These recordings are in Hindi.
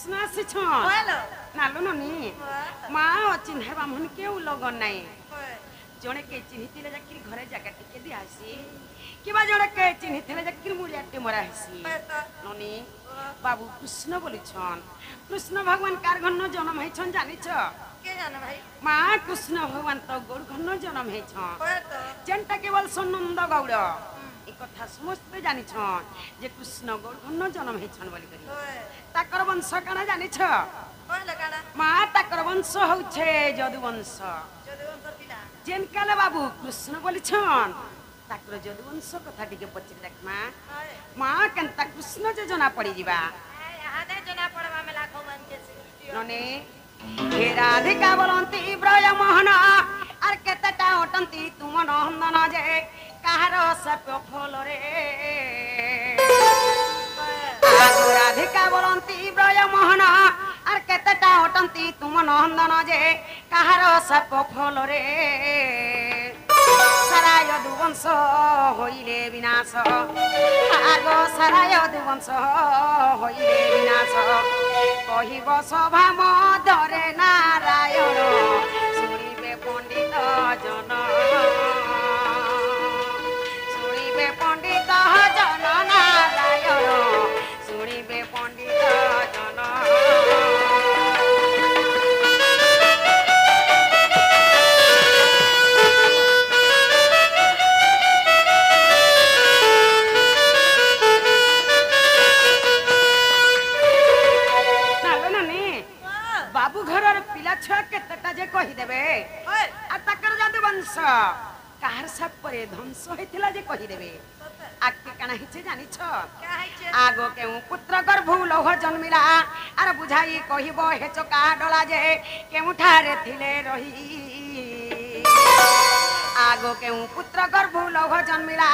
सुनासी छन नालो ननी माँ चिन्हे बामन केउ लगन नाई जणे के चिन्हितिले जाकिर घरे जागा टिके दियासी किबा जणे के चिन्हितिले जाकिर मुलियाटे मरा हसी ननी बाबू कृष्ण बोली छन कृष्ण भगवान कार घन्न जन्म है छन जानि छ के जाने भाई माँ कृष्ण भगवान तो गोड़ घन्न जन्म है छन जेंटा केवल सनंद गौड़ एक कथा समस्त जानि छन जे कृष्ण गोड़ घन्न जन्म है छन बोली करी ताकर वंश काना जानि छ माँ ताकर वंश होछे जदुवंश जेन काले बाबू कृष्ण बोली छन ताकर जदुवंश कथा टिके पचि देख माँ माँ केनता कृष्ण जे जना पड़ी जीवा आने जना पड़वा में लाखों मन के सृष्टि नने हे राधिका बोलंती ब्रय मोहन आर केतटा ओटंती तुम नंदन जे काहार सप फल रे आगो राधिका बोलंती ब्रय मोहन आर केतटा ओटंती तुम नंदन जे काहार सप फल रे सारा यदुवंश होइले विनाश आगो सारा यदुवंश होइले विनाश कहिब सभा मधरे नारायण शुणिबे पंडित जन शुणिबे पंडित जन नारायण शुणिबे पंडित जन बाबू घर पिला छुआ केतटा जे कहि देबे आ तकर जादू वंश काहर सब परे ध्वंस होइथिला जे कहि देबे आके काना हिचे जानि छ आगो केउ पुत्र गर्भ लोह जन्मिला आर बुझाई कहिबो हे चका डला जे केउ ठारे थिले रही आगो केउ पुत्र गर्भ लोह जन्मिला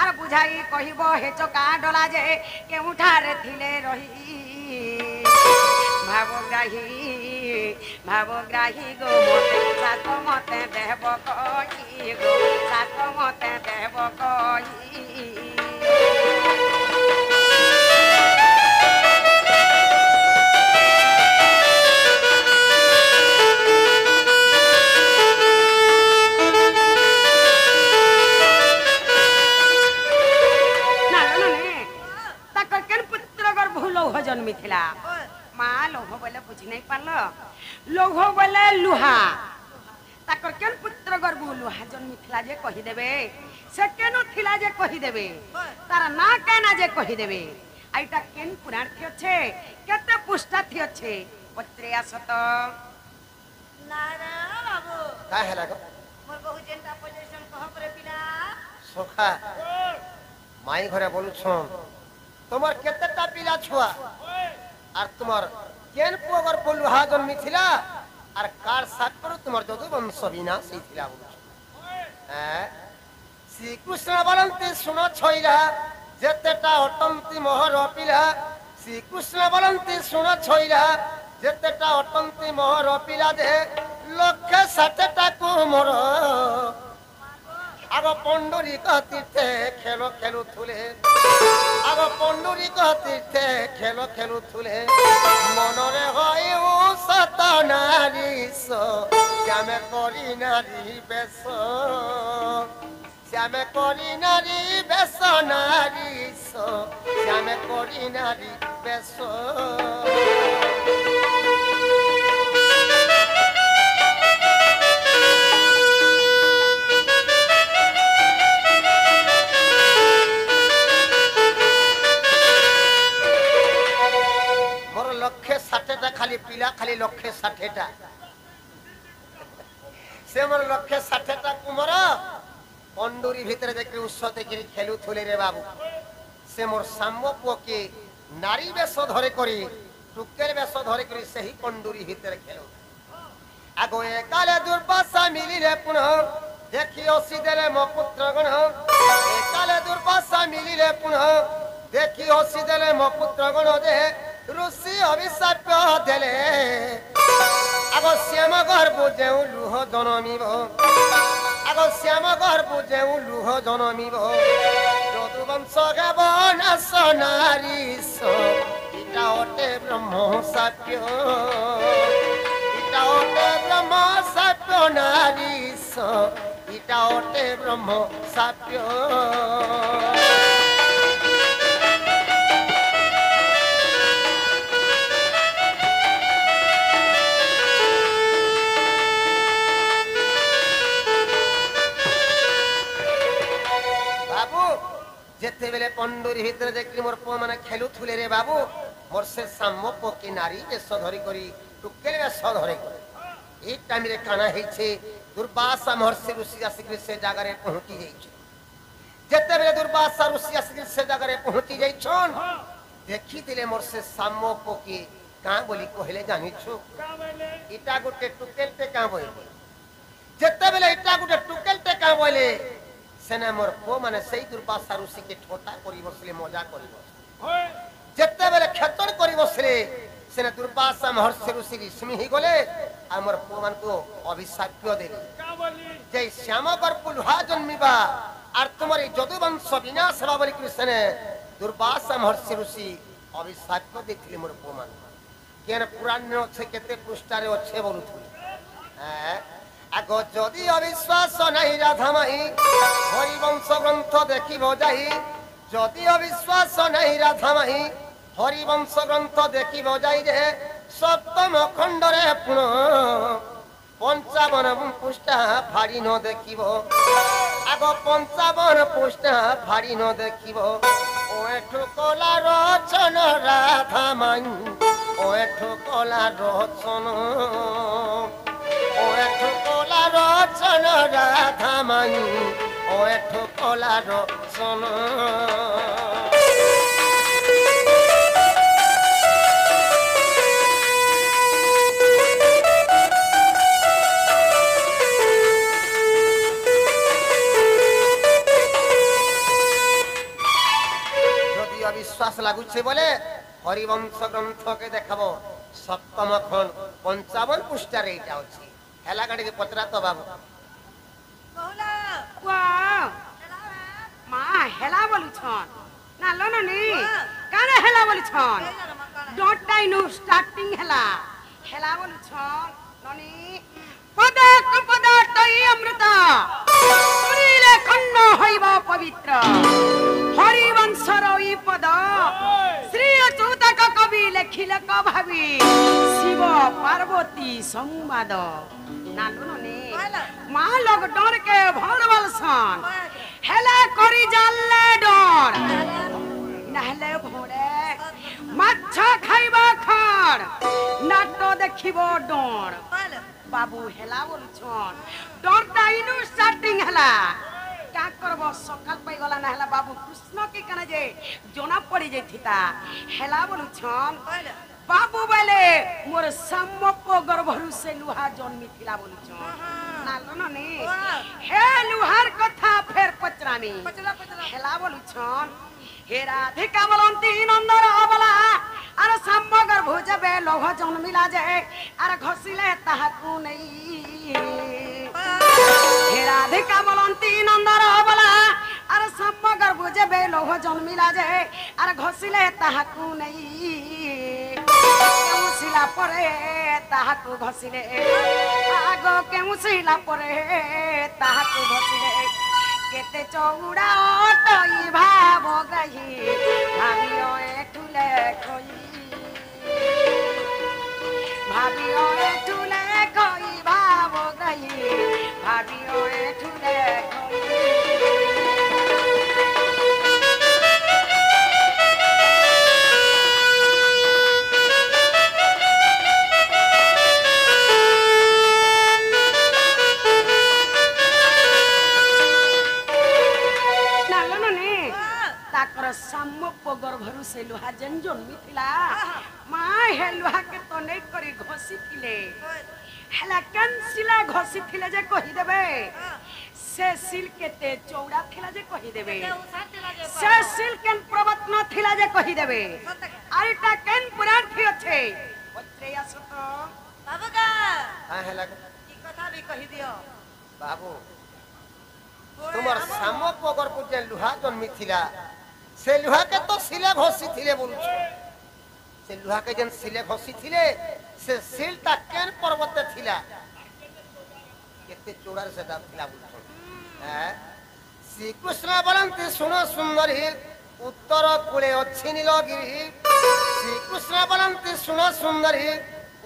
आर बुझाई कहिबो हे चका डला जे केउ ठारे थिले रही भावग्राही गो मते सात मते देव कही गो सात मते देव कही ताकर केन पुत्र गर्भ लौह जन्मी थिला माँ लौह बोले बुझी नहीं पाल लौह बोले लुहा ताकर केन पुत्र गर्भ लुहा जन्मी थिला जे कहि देबे से केनो थिला जे कहि देबे तार ना केना जे कहि देबे आइटा केन पुराण थि अछि केते पुष्टा थि अछि पत्रे आसत नारा बाबू का हैला गो मोर बहु जेंटा पोजीशन कह पर पिला सोखा माई घरे बोलु छन तोमर केतेटा पिला छुआ আর তোমার কেন পোগর পলুহা জন্মি থিলা আর কার সাকর তোমার যদু বংশ বিনাশ হইছিলা হ্যাঁ শ্রীকৃষ্ণ বলন্তি শুন ছইলা যেতেটা অটন্তি মোহর পিলা শ্রীকৃষ্ণ বলন্তি শুন ছইলা যেতেটা অটন্তি মোহর পিলা দে লক্ষে 60টা কুমর আগ পণ্ডরীক তীর্থে খেলো খেলু থুলে আগ পণ্ডরীক তীর্থে খেলো খেলু থুলে মনরে হয় ও সত নারী শ্যামে করি নারী বেশ শ্যামে করি নারী বেশ নারী শ্যামে করি নারী বেশ लक्षे 60टा खाली पिला खाली लक्षे 60टा से मोर लक्षे 60टा कुमर पंडुरी भीतर देखि उत्सते गिरी खेलु थुले रे बाबू से मोर साम्बो पुओ के नारी बेश धरे करी टुकेर बेश धरे करी सही पंडुरी भीतर खेलो आगो एकाले दुर्बासा मिली रे पुनः देखि ओसी देले मो पुत्र गण एकाले दुर्बासा मिली रे पुनः देखि ओसी देले मो पुत्र गण दे ऋषि अभिशाप देले आगो श्याम गर्भ जेउ लुह जनमिब आगो श्याम गर्भ जेउ लुह जनमिब यदुवंश गाव नाश नारी इटा ओटे ब्रह्म साप्य इटा ओटे ब्रह्म साप्य नारी इटा ओटे ब्रह्म साप्य जेते बेले पंडुरी भितर देखली मोर पो माने खेलु थुले रे बाबू मोर से सामो पकी नारी बेस धरी करी टुकेल बेस धरे ए टाइम रे काना हेछे दुर्वासा महर्षि ऋषि आसिक से जागा रे पहुंची जाइछ जेते बेले दुर्वासा ऋषि आसिक से जागा रे पहुंची जाइछन देखि दिले मोर से सामो पकी का बोली कहले जानिछु का बोले इटा गुटे टुकेल ते का बोले जेते बेले इटा गुटे टुकेल ते का बोले सेना मोर पो माने सही दुर्वासा ऋषि के ठोटा करी बसले मजा करी बसले जत्ते बेले खेतन करी बसले सेना दुर्वासा महर्षि ऋषि ऋषि ही गले आ मोर पो मान को अभिशाप देले का बोली जे श्याम गर्भ लुहा जन्मिबा आर तुम्हारी जदु वंश विनाश हवा बोली कृष्ण दुर्वासा महर्षि ऋषि अभिशाप देथिले मोर पो मान केन पुराण अच्छे केते पृष्ठारे अच्छे बोलुथुले आगो जदि अविश्वास नहीं राधा माही हरिवंश ग्रंथ देखी जाही जदि अविश्वास नहीं राधा माही हरिवंश ग्रंथ देखी जाई जे सप्तम खंड रे पुण 55 पृष्ठा फाड़ी न देखिबो आगो 55 पृष्ठा फाड़ी न देखिबो ओएठु कला रचन राधा माही ओएठु कला रचन ओएठु कला रचन राधा माही ओएठु कला रचन जदि अविश्वास लागुछे बोले हरिवंश ग्रंथ के देखबो सप्तम खंड 55 पृष्ठा रे एटा अछि हेला गाड़ी के पत्रा तो बाबू बहुला वाह मां हेला बोलु छन ना लो नी काने हेला बोलु छन डोंट टाइ नो स्टार्टिंग हेला बोलु छन ननी पदा तई अमृत सुनीले खंड होइबा पवित्र हरिवंश रोई पद श्री अच्युतक कवि लेखिले क भावी शिव पार्वती संवाद नालू ने मां लोग डर के भरवल सन हेला करी जाले डर नहले भोरे माछ खाइबा खर नाट देखिबो डर बाबू हेला बोलु छन डर टाइनु स्टार्टिंग हेला का करबो सकाल पाई गला ना हेला बाबू कृष्ण के कने जे जोना पड़ी जैथिता हेला बोलु छन बाबू बोले मोर सम्मप गर्भरु से लुहा जन्मी थिला बोलु छन नालो ननी हे लुहार कथा फेर पचरामी हेला बोलु छन हे राधिका बोलंती नंदर अबला अरे सम्म गर्भ जबे लोह जन्मिला जे अरे घसिले ताहाकु नहीं हे राधिका बोलंती नंदर अबला अरे सम्म गर्भ जबे लोह जन्मिला जे अरे घसिले ताहाकु नहीं केमुसिला परे ताहाकु घसिले आगो केमुसिला परे ताहाकु घसिले केते चौड़ा ओटई भाव गई भाबियो एठुले खोई भाबियो एठुले खोई भाव गई भाबियो एठुले खोई सम्मप गर्भरु से लुहा जन्मी थिला मां हे लुहा के तो नै करी घसी थिले हला कंसिला घसी थिले जे कहि देबे से सिल केते चौड़ा थिला जे कहि देबे से सिल केन पर्वत न थिला जे कहि देबे आइटा केन पुराण थि अछि ओत्रे आसो तो बाबूगा हां हला की कथा भी कहि दियो बाबू तुमर सम्मप गर्भ जे लुहा जन्मी थिला से लुहा के तो सिले घसी थिले बोलु से लुहा के जन सिले घसी थिले से सिलटा केन पर्वत थिला केते चोड़ार से दाब थिला बुझ श्री कृष्ण बोलंती सुनो सुंदरी उत्तर कूले अच्छी नीलगिरी श्री कृष्ण बोलंती सुनो सुंदरी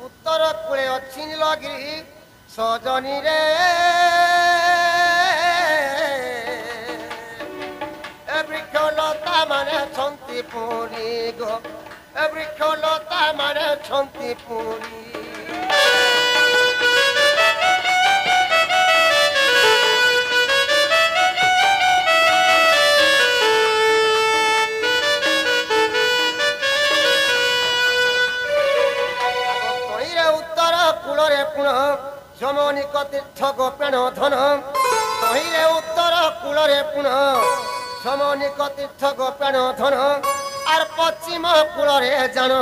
उत्तर कूले अच्छी नीलगिरी सजनी रे वृक्षलता माने छंती पुरी गो वृक्षलता माने छंती पुरी कूलरे पुनः जमनिक तीर्थ गोपेण धन तहिरे उत्तर कूलरे पुनः जमनिक तीर्थ गोपेण धन आर पश्चिम कूलरे जान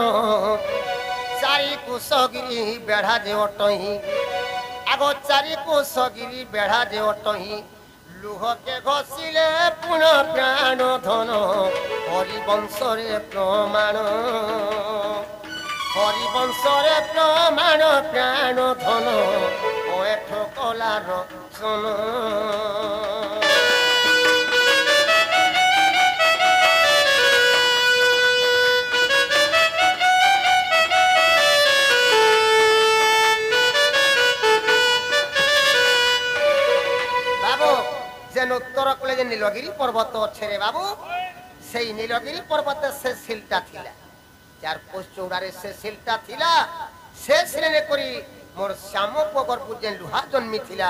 चारि कुशगिरी बेढ़ा जे अटही आगो चारि कुशगिरी बेढ़ा जे अटही लुह के घसिले पुनः प्राण धन हरिवंशरे प्रमाण हरिवंशरे प्रमाण प्राण धन ओठ कलार सन बाबू जेन उत्तर कूले नीलगिरी पर्वत अच्छे रे बाबू से नीलगिरी पर्वत से सिलटा थिला चार पोस्ट चौड़ारे से सिलटा थिला से सिलेने करी मोर श्याम पोगर पूजन लुहा जन्मी थिला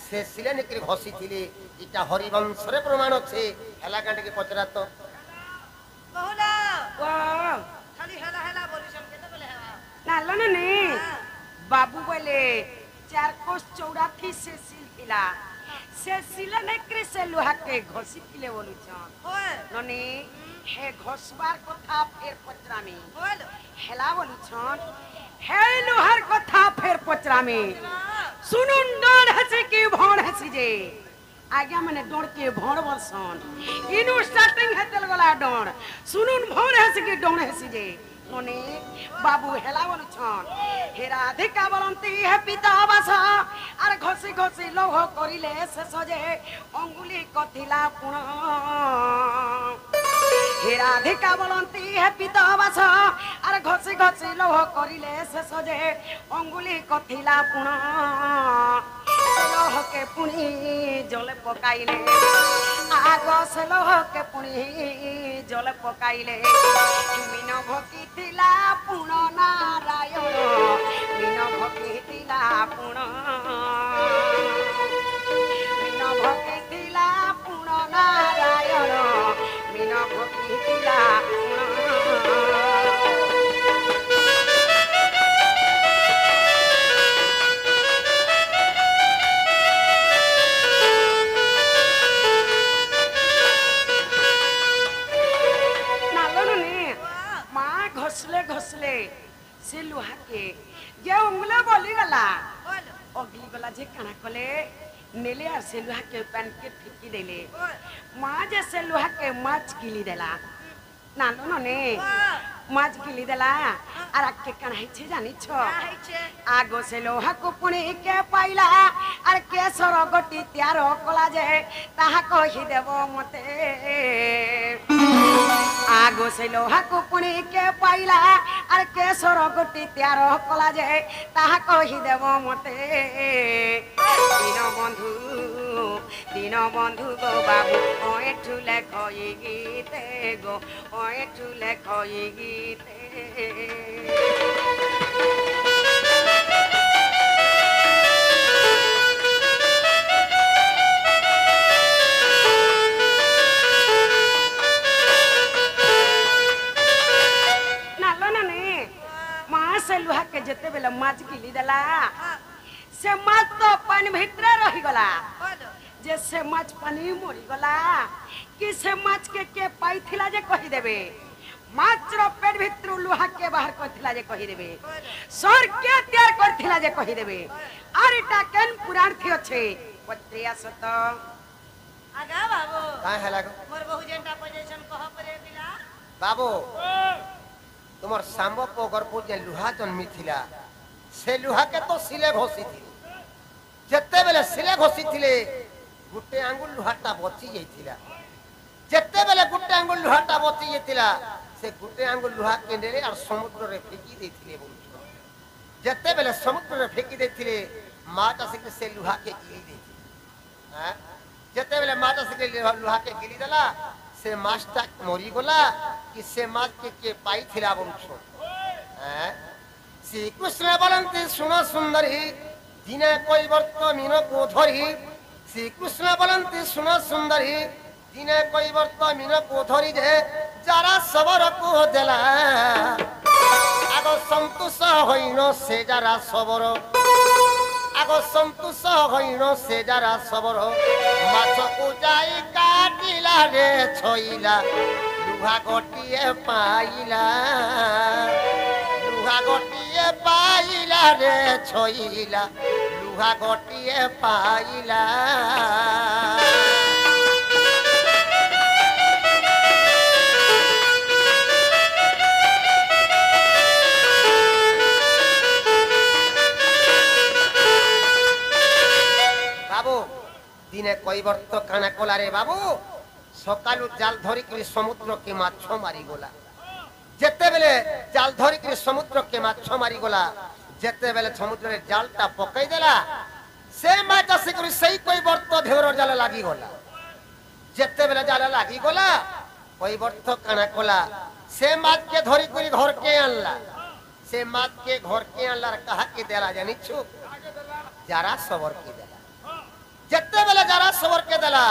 से सिलेने करी घसी थिले इटा हरिवंश रे प्रमाण छे हला कांड के पचरा तो बहुला वाह खाली हला हला बोलिसन केते बोले हवा नालो ने बाबू बोले चार कोस चौड़ा थी से सिल थिला से सिलेने करी से लुहा के घसी थिले बोलु छन होय ननी हे घोषबार कथा फेर पचरामी बोलो हेला बोलु छन हे लोहार कथा फेर पचरामी सुनुन डोर हसी की भोण हसी जे आज्ञा माने डोर के भोण बरसन इनु स्टार्टिंग हेतल गला डोर सुनुन भोण हसी की डोर हसी जे ननी बाबू हेला बोलु छन हे राधिका बोलंती हे पिता बासा आर घसी घसी लोह करिले से सजे अंगुली कथिला पुण हे राधिका बोलंती हे पिता बासा आर घसी घसी लोह करिले से सजे अंगुली कथिला पुण लोह के पुणी जले पकाइले आग से लोह के पुणी जले पकाइले मीन भकी थिला पुण नारायण मीन भकी थिला पुण मीन भकी थिला पुण नारायण मीन भकी थिला घसले घसले से लुहा के जे उंगला बोली गला बोलो अगली गला जे काना कले नेले आर से लुहा के पैन के फिकी देले मां जे से लुहा के माछ गिली देला नालो ने माछ गिली देला आर के काना हिचे जानी छ आगो से लोहा को पुणी के पाइला आर के सरगटी त्यार कला जे ताहा कहि देबो मते आगो से लोहा को पुणी के पाइला आर के सरगटी त्यार कला जे ताहा कहि देबो मते दीन बंधु गो बाबू ओए ठुले खई गीते गो ओए ठुले खई गीते से लुहा के जते बेला माछ गिली देला से माछ तो पानी भीतर रही गला जे से माछ पानी मरी गला कि से माछ के पाई थिला जे कहि देबे माछ रो पेट भीतर लुहा के बाहर करथिला जे कहि देबे सर के तैयार करथिला जे कहि देबे आर इटा केन पुराण थी अछि पत्रिया सत आगा बाबू काहे हला मोर बहु जनता पोजीशन कह परे बिला बाबू तुमर सांब पगरपुर जे लुहा जन्मी थिला से लुहा के तो सिले घोसी थी जत्ते बेले सिले घोसी थिले गुटे आंगुल लुहाटा बची जाइथिला जत्ते बेले गुटे आंगुल लुहाटा बची जाइथिला से गुटे आंगुल लुहा के नेले और समुद्र रे फेंकी देथिले बोलछो जत्ते बेले समुद्र रे फेंकी देथिले माता से लुहा के गिली देथि हां जत्ते बेले माता से लुहा के गिली देला से मास्टा मरी गला कि से मात के पाई थिला बोलछो हां श्री कृष्ण बोलंती सुनो सुंदरी दिने कोई वर्त मीनो को धरी श्री कृष्ण बोलंती सुनो सुंदरी दिने कोई वर्त मीनो को धरी जे जरा सबर को देला आगो संतोष होइनो से जरा सबर आगो संतोष होइनो से जरा सबर माछ को जाई काटिला रे छोइला लुहा गोटिए पाइला लुहा गोटिए पाइला रे छोइला लुहा गोटिए पाइला बाबू दिने कोई वर्त काना कोला रे बाबू सकालू जाल धरी के समुद्र के माछ मारी गोला जेते बेले जाल धरी के समुद्र के माछ मारी गोला जेते बेले समुद्र रे जालटा पकई देला से माछ से करी सही कोई वर्त ढेर जाल लागी गोला जेते बेले जाल लागी गोला कोई वर्त काना कोला से माछ के धरी करी घर के आनला से माछ के घर के आनला कहा के देला जानि छु जरा सबर के देला जत्ते बेले जरा सबर के देला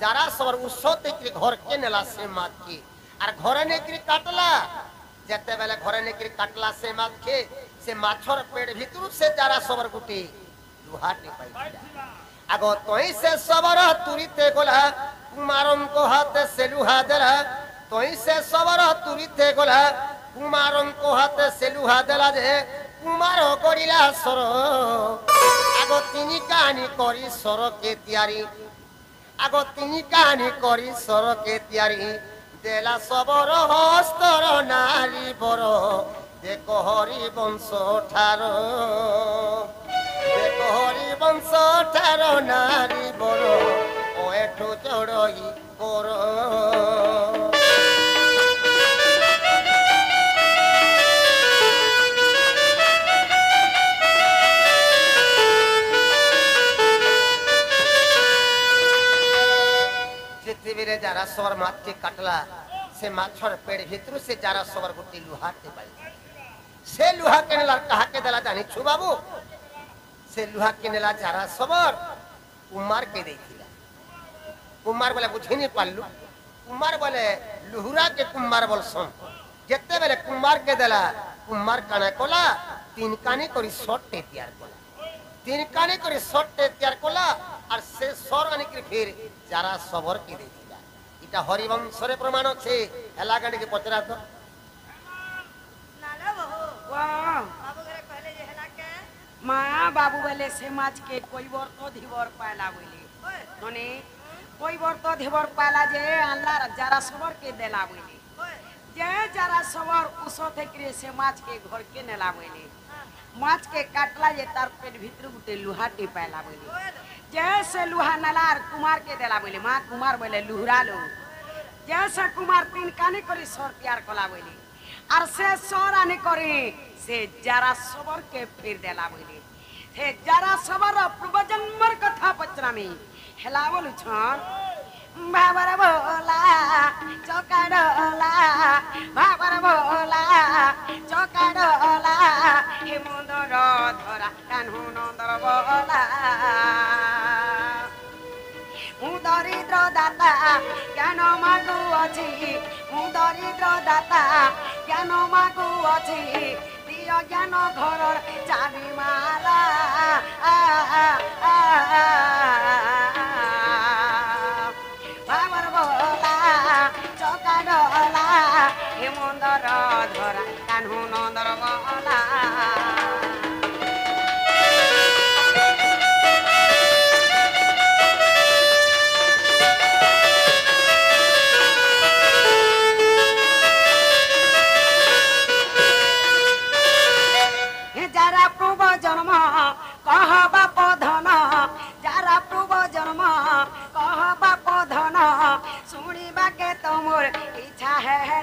जरा सबर उसते के घर के नेला से मात की और घरे ने के काटला जत्ते बेले घरे ने के काटला से मात के से माछर पेट भीतर से जरा सबर गुटी लुहा ने पाई आगो तोई से सबर तुरीते गोला कुमारन को हाथ से लुहा देला तोई से सबर तुरीते गोला कुमारन को हाथ से लुहा देला जे कुमार करिला सर आगो तिनी कहानी करी सर के तैयारी आगो तिनी कहानी करी सर के तैयारी देला सबर हस्तर नारी बर देखो हरि वंश ठार देखो हरि वंश ठार नारी बर ओ एठो चढ़ई कर जरा सबर माछ के काटला से माछर पेड़ भीतर से जरा सबर गुटी लुहा के पाई से लुहा के नेला कहा के देला जानि छु बाबू से लुहा के नेला जरा सबर कुमार के देथिला कुमार बोले बुझी नहीं पालू कुमार बोले लुहुरा के कुमार बोलसन जत्ते बेले कुमार के देला कुमार काना कोला तीन कानी करी शॉट तैयार कोला तीन कानी करी शॉट तैयार कोला और से सर आनी के फिर जरा सबर के दे इटा हरिवंश रे प्रमाण छे एला गाडी के पचरा तो नाला बहू वाह बाबू घरे कहले जे हला के माँ बाबू बोले से माछ के कोई बर तो धीवर पाला बोले नने कोई बर तो धीवर पाला जे अल्लाह जरा सबर के देला बोले जे जरा सबर उसते करे से माछ के घर के नेला बोले माछ के काटला जे तार पेट भीतर गुटे लुहा टे पाला बोले जैसे लुहा नलार कुमार के देला बोले माँ कुमार बोले लुहरा लो जैसे कुमार तीन काने करी सर तैयार कला बोले और से सर आने करी से जरा सबर के फिर देला बोले हे जरा सबर पूर्व जन्मर कथा पचरा में हेला बोलू छन बाबर बोला चौकाडोला बाबर बोला चौकाडोला हे मुंदर धरा कान्हु नंदर बोला दरिद्र दाता ज्ञान मागु अछि दरिद्र दाता ज्ञान मागु अछि दिय ज्ञान घर चाबी माला बाबर बोला चौकाडोला हे मुंदर धरा कान्हु नंदर बोला कह बाप धन जारा पूर्व जन्म कह बाप धन शुणा के तुमर इच्छा है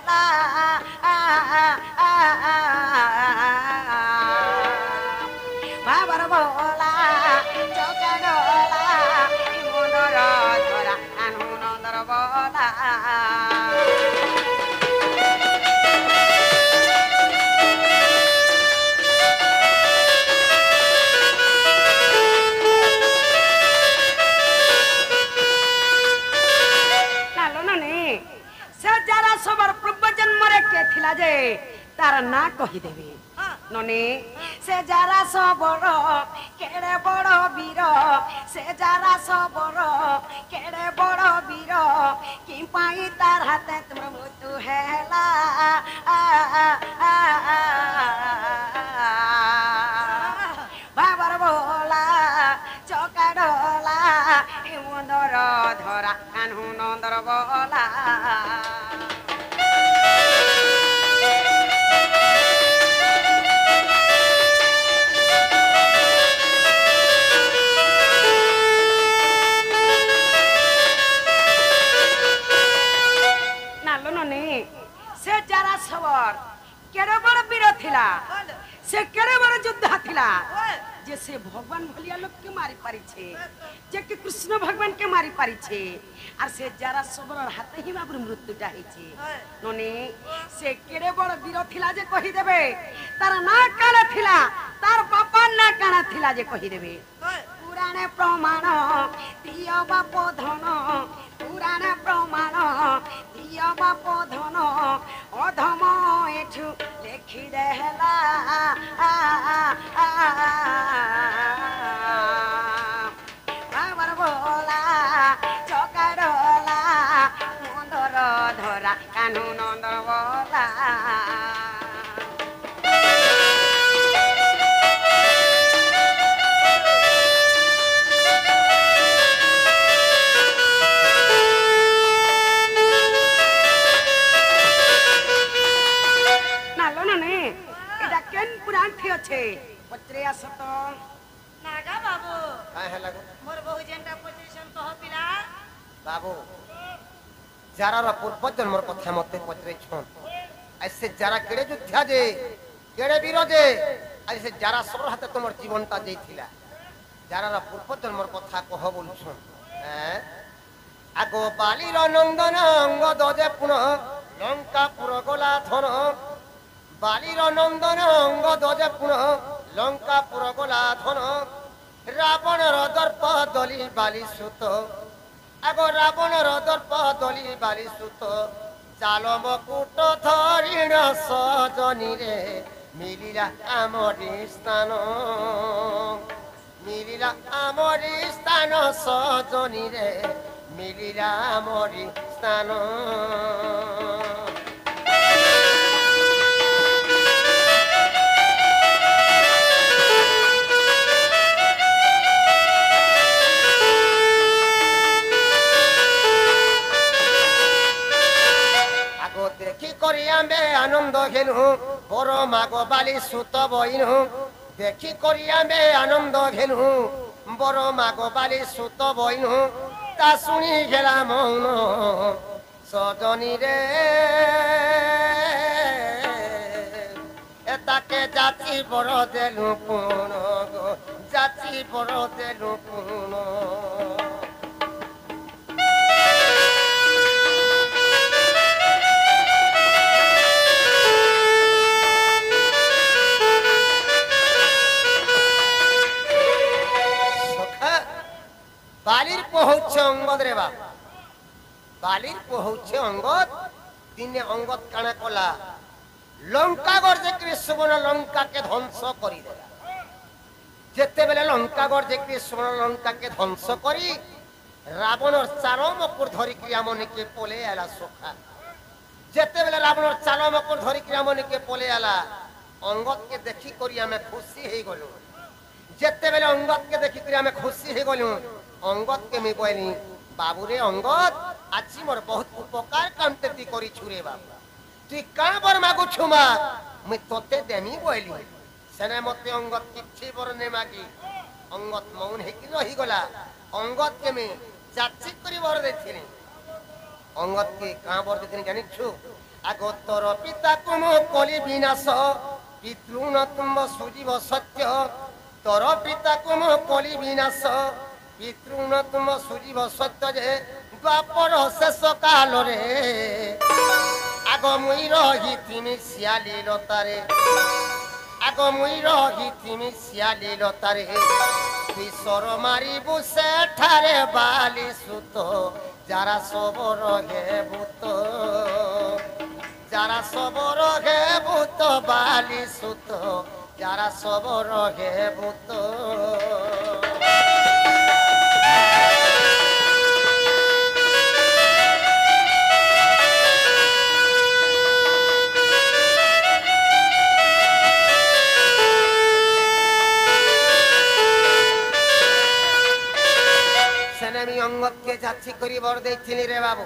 बाबर बोला चौका डोला मुंदर धरा कान्हू नंदर बोला सबर पूर्व जन्म रे के थिला जे तार ना कहि देबे नने से जारा सबर केड़े बड़ वीर से जारा सबर केड़े बड़ वीर कि पाई तार हाथे तुम मृत्यु हैला बाबर बोला चौका डोला मुंदर धरा कान्हू नंदर बोला से जारा सबर केड़े बड़ वीर थिला से केड़े बड़ योद्धा थिला जे से भगवान भलिया लोग के मारी पारी छे जे कि कृष्ण भगवान के मारी पारी छे और से जारा सबर हाथ ही बाबू मृत्यु जाई छे नने से केड़े बड़ वीर थिला जे कहि देबे तार ना काना थिला तार बापा ना काना थिला जे कहि देबे पुराणे प्रमाण दियो बाप धन पुराणे प्रमाण दियो बाप धन अधम एठु लेखि देहला बाबर बोला चौका डोला मुंदर धरा कान्हू नंदर बोला छे पत्रे असत नागा बाबू काय है लगो मोर बहु जेंटा पोजीशन कह पिला बाबू जारा रा पूर्व जन्मर कथा मते पत्रे छन ऐसे जारा केड़े युद्धा जे केड़े वीर जे ऐसे जारा सब हाथ तुमर जीवनटा जेथिला जारा रा पूर्व जन्मर कथा कह बोल छन आगो बाली रा नंदन अंग दजे पुनः लंका पुर गला धन बालीर नंदन अंग दजे पुनः लंका पुर गला धन रावण दर्प दली बाली सुत आगो रावण दर्प दली बाली सुत चाल मकुट धरिण सजनी रे मिलिला आमरी स्थान मिलिला आमरी स्थान सजनी रे मिलिला आमरी स्थान आनंद घेनु बर माग बाली सुत बइनु देखी करिया में आनंद घेनु बर माग बाली सुत बइनु ता सुनी गेला मौन सजनी रे एताके जाति बर देलु पुन गो जाति बर देलु पुन बालीर पहुँचे अंगद रे बाप बालीर पहुँचे अंगद दिने अंगद काना कला लंकागढ़ जे सुवर्ण लंका के ध्वंस करी देला जेते बेले लंकागढ़ जे सुवर्ण लंका के ध्वंस करी रावण चार मकुर धरी क्रियामणि के पोले आला सोखा जेते बेले रावण चार मकुर धरी क्रियामणि के पोले आला अंगद के देखी करी हमें खुशी हे गलु जेते बेले अंगद के देखी करी हमें खुशी हे गलु अंगद के मी कहली बाबू रे अंगद आज मोर बहुत उपकार कामते करी छुरे बाबू तु का बर मागु छुमा मैं तोते देमी कहली सेने मते अंगद किछि बर ने मागी अंगत मौन है कि रही गला अंगत के में चाची करी बर देथिनी अंगत के कहां बर देथिनी जानि छु आगो तोर पिता कुम कली विनाश पितृण तुम सुजीव सत्य तोर पिता कुम कली विनाश पितृण तुम सुजीव सत्य जे द्वापर शेष काल रे आग मुई रही तिमी सियाली लतारे आग मुई रही तिमी सियाली लतारे तुई सर मारिबु सेठारे बाली सुत जारा सबर हे भूत जारा सबर हे भूत बाली सुत जारा सबर हे भूत अंगत के जाची करी बर देथिनी रे बाबू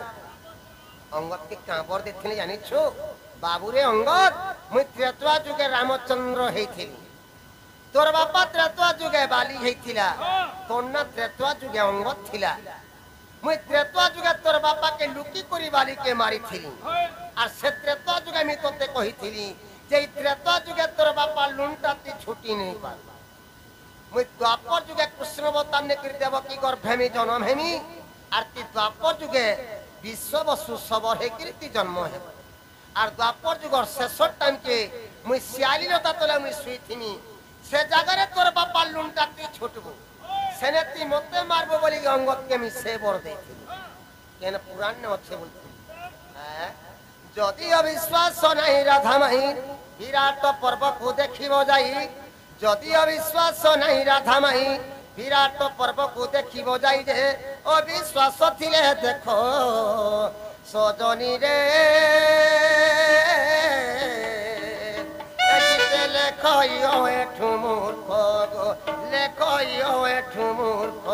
अंगत के का बर देथिनी जानि छु बाबू रे अंगत मुई त्रेतवा जुगे रामचंद्र हेथिली तोर बापा त्रेतवा जुगे बाली हेथिला तोर ना त्रेतवा जुगे अंगत थिला मुई त्रेतवा जुगे तोर बापा के लुकी करी बाली के मारी थिली और से त्रेतवा जुगे मी तोते कहिथिली जे त्रेतवा जुगे तोर बापा लुंटाती छुटी नहीं पार मुई द्वापर जुगे कृष्ण अवतार ने कर देव की गर्भेमी जन्म हेमी आर ती द्वापर जुगे विश्व वसु सबर हे कीर्ति जन्म हे आर द्वापर जुगर शेष टाइम के मुई सियाली लता तले मुई सुईथिनी से जगह रे तोर बापा लुंटाती छुटबो सेनेती मते मारबो बोली अंगत के मी से बर देथिनी केन पुराण ने अच्छे बोलथि जदि अविश्वास नहीं राधा माई विराट पर्व को देखिबो जाई जदि अविश्वास नहीं राधा माई विराट पर्व को देखिबो जाई जे अविश्वास थिले देखो सजनी रे एजिते लेखइयो एठु मूर्ख गो लेखइयो एठु मूर्ख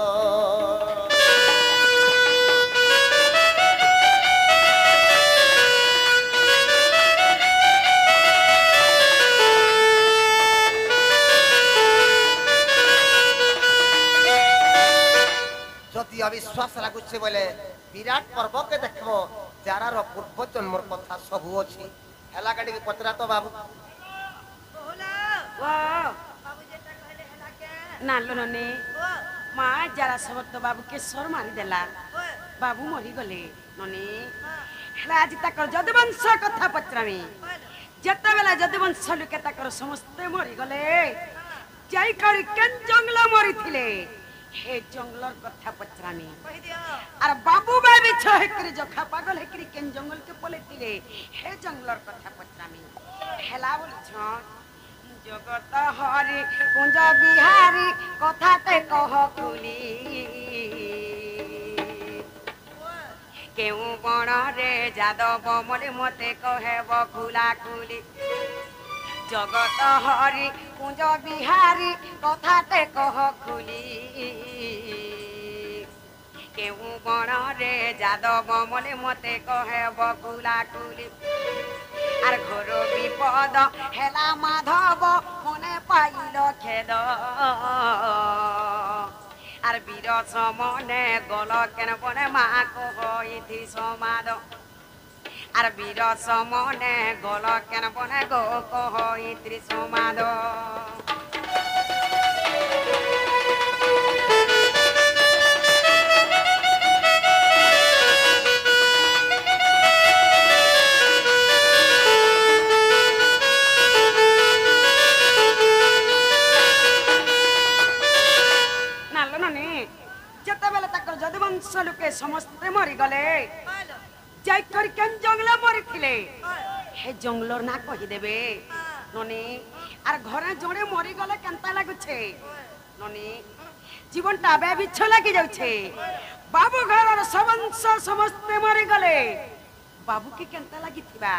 जदि अविश्वास लागुचे बोले विराट पर्व के देखबो जारार पूर्व जन्मर कथा सब अछि हला काटी के पतरा तो बाबू बोला वाह बाबू जेटा कहले हला के नालो नने माँ जरा सब तो बाबू के सर मारी देला ओए बाबू मरी गले नने हां हेला आज तक जदुवंश कथा पत्रामी जत्ता बेला जदुवंश लुके तकर समस्त मरी गले जाई करी केन जंगल मरी थिले हे जंगलर कथा पत्रामी कह दियो आर बाबू बाबी छहकरी जखा पागल हेकरी केन जंगल के पले थिले हे जंगलर कथा पत्रामी हेला बोली छ जगत हरि कुंज बिहारी कथा ते कह खुली केउ बण रे जादव मले मते कहेब खुला खुली जगत हरि कुंज बिहारी कथा ते कह खुली केउ बण रे जादव मले मते कहेब खुला खुली आर घर विपद हेला माधव मने पाइल खेद आर वीर समने गल केन बने मा कहि समाद आर वीर समने गल केन बने गो कहि समाद जदुवंश लुके समस्ते मरी गले बोलो जाई कर केन जंगल मरी थिले ओए हे जंगलर ना कहि देबे ननी आर घरे जणे मरी गले केनता लागुछे ननी जीवनटा बे बिछ लागि जाउछे बाबू घरर सबंश समस्ते मरी गले बाबू की केनता लागि थिबा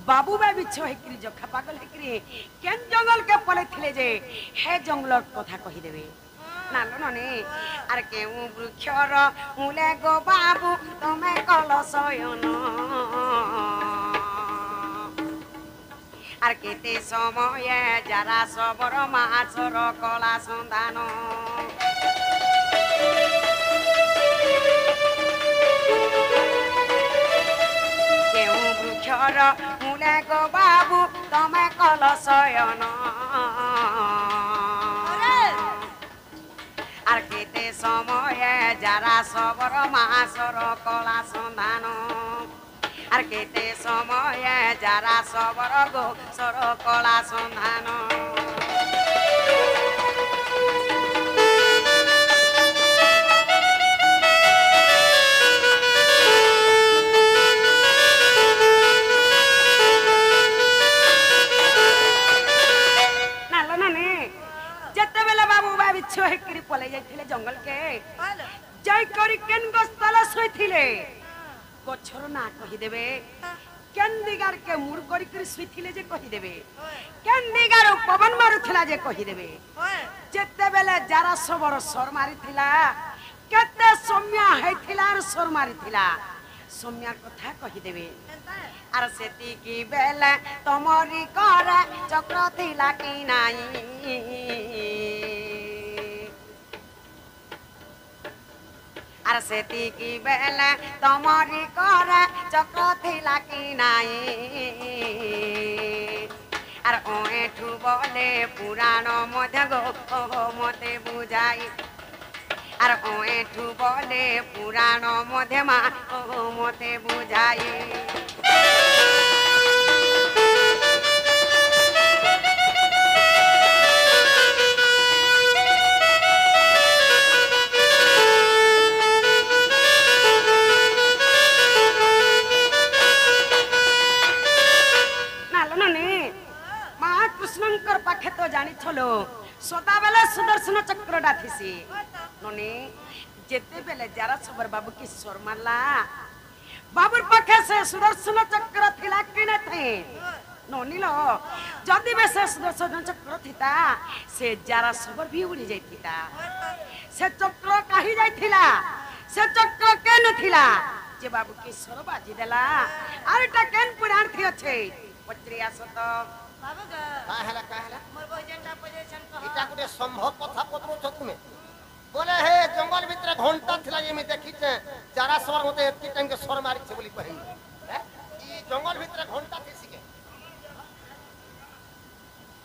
बाबू बे बिछ हेकरी जखा पागल हेकरी केन जंगल के पले थिले जे हे जंगलर कथा कहि देबे नालो नने आर केउ वृक्षर मूले गो बाबू तमे कल शयन আর কেতে সময়ে যারা সবর মাছর কলা সন্ধান কেউ বৃক্ষর মূলে গো বাবু তমে কল শয়ন আর কেতে সময়ে যারা সবর মাছর কলা সন্ধান আর কেতে সময়ে যারা সবর গো সর কলা সন্ধান যেতেবেলে বাবু বাবিচ্ছ হেকরি পলে যাইଥିଲେ জঙ্গল কে যাই করি কেন গস্তলা শুইଥିଲେ গছর না কহিদেবে কেন দিগার কে মুড় করি করি শুইଥିଲେ যে কহিদেবে কেন দিগার পবন মারুଥିଲା যে কহিদেবে যেতেবেলে যারা সবর সর মারিଥିଲା কেতে সৌম্য হইଥିଲା আর সর মারিଥିଲା সৌম্যার কথা কহিদেবে আর সেতিকি বেলে তমরি করে চক্র থিলা কি নাই আর সেতিকি বেলে তমরি করে চক্র থিলা কি নাই আর ওঠু বলে পুরাণ মধ্যে গো মতে বুঝাই আর ওঠু বলে পুরাণ মধ্যে মা মতে বুঝাই কৃষ্ণঙ্কর পাখে তো জানিছলো সদাবেলে সুদর্শন চক্রটা থিসি ননি যেতেবেলে যারা সবর বাবু কি সর মারলা বাবুর পাখে সে সুদর্শন চক্র থিলা কি না থে ননিল যদি বে সে সুদর্শন চক্র থিতা সে যারা সবর ভি উড়ি যাইতিতা সে চক্র কাহি যাইতিলা সে চক্র কেন থিলা যে বাবু কি সর বাজি দেলা আর এটা কেন পুরাণ থি আছে পত্রি আসত बाबू गा काहेला मोर भोजनटा पोजीशन कह इटा गुटे संभव कथा पत्रो छ तुमे बोले हे जंगल भीतर घंटा थिला जे मी देखिचे जारा सवर मते एति टाइम के सर मारी छे बोली कहि हे ई जंगल भीतर घंटा थिसी के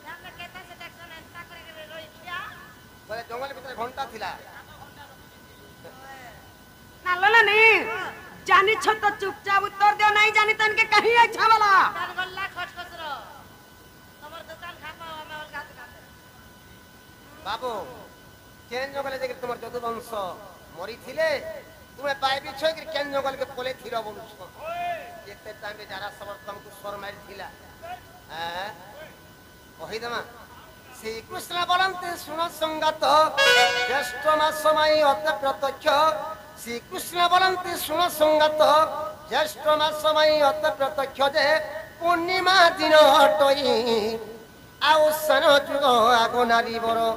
हमने केता से एक्शन एंता करे के रोई क्या बोले जंगल भीतर घंटा थिला ना लला नहीं जानी छ तो चुपचाप उत्तर दियो नहीं जानी तन के कहीं अच्छा वाला तार गल्ला खटखस रो हमर दुकान खापा हमें अलगा दुकान बाबू केन जंगल जे तुमर जदु वंश मरी थिले तुमे पाइबी छ कि केन जंगल के कोले थिरो बोलु छ एते टाइम में जारा सबर तुमको स्वर मारी थिला हैं कहि दमा श्री कृष्ण बोलंते सुन संगत ज्येष्ठ मास समय अत प्रत्यक्ष श्री कृष्ण बोलंते सुन संगत ज्येष्ठ मास समय अत प्रत्यक्ष जे पूर्णिमा दिन हटई आउ सन जुग आगो नारी बरो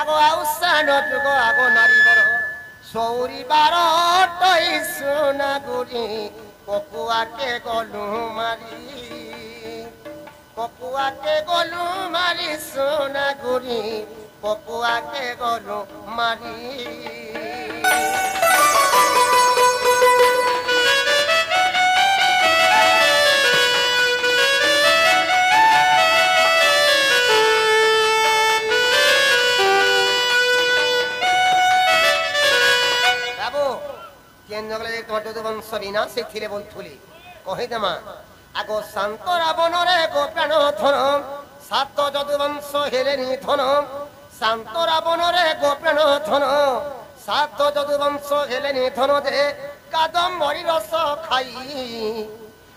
आगो आउ सन जुग आगो नारी बरो सौरी बारो हटई सोना गुरी पकुआ के गलु मारी पकुआ के गलु मारी सोना गुरी पकुआ के गलु मारी जंगल तुम्हार जो वंश विनाश थिले बोलथुली कहिदेमा आगो शांत रावण रे गोप्राण धन सात जदुवंश हेले निधन शांत रावण रे गोप्राण धन सात जदुवंश हेले निधन दे कादम्बरी रस खाई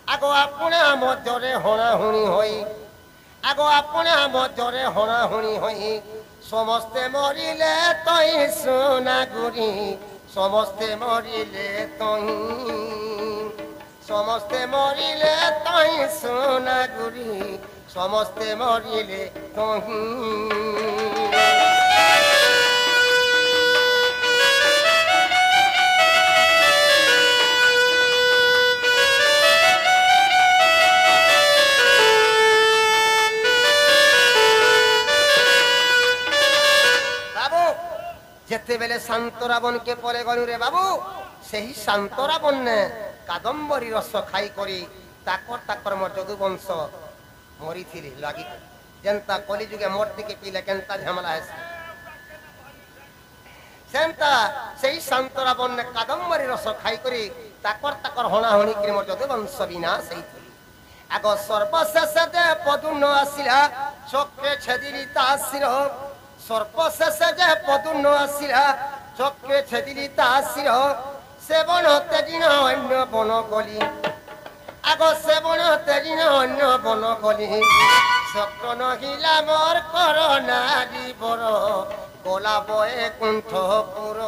आगो आपना मध्यरे हणाहुणी होई आगो आपना मध्यरे हणाहुणी होई समस्ते मरिले तई सोना गुरी समस्ते मरिले तई समस्ते मरिले तई सोना गुरी समस्ते मरिले तई যেতেবেলে শান্ত রাবণকে পরে গলু রে বাবু সেই শান্ত রাবণে কাদম্বরী রস খাই করি তাকর মোর যদুবংশ মরিথিলি লাগি যেনতা কলিযুগে মূর্তিকে পিলে কেনতা ঝামেলা আছে সেনতা সেই শান্ত রাবণে কাদম্বরী রস খাই করি তাকর হଣାহଣି করে মোর যদুবংশ বিনাশ হইথিলি আগ সর্বশেষে যে পদুন্ন আসিলা চক্রে ছেদিলি তা শির সর্বশেষে যে পদুন্ন আসিলা চক্রে ছেদিলি তা শির সেবন তেজিন অন্য বন গলি আগ সেবন তেজিন অন্য বন গলি চক্র নহিলা মোর কর নারী বর গোলা বয়ে কুণ্ঠপুর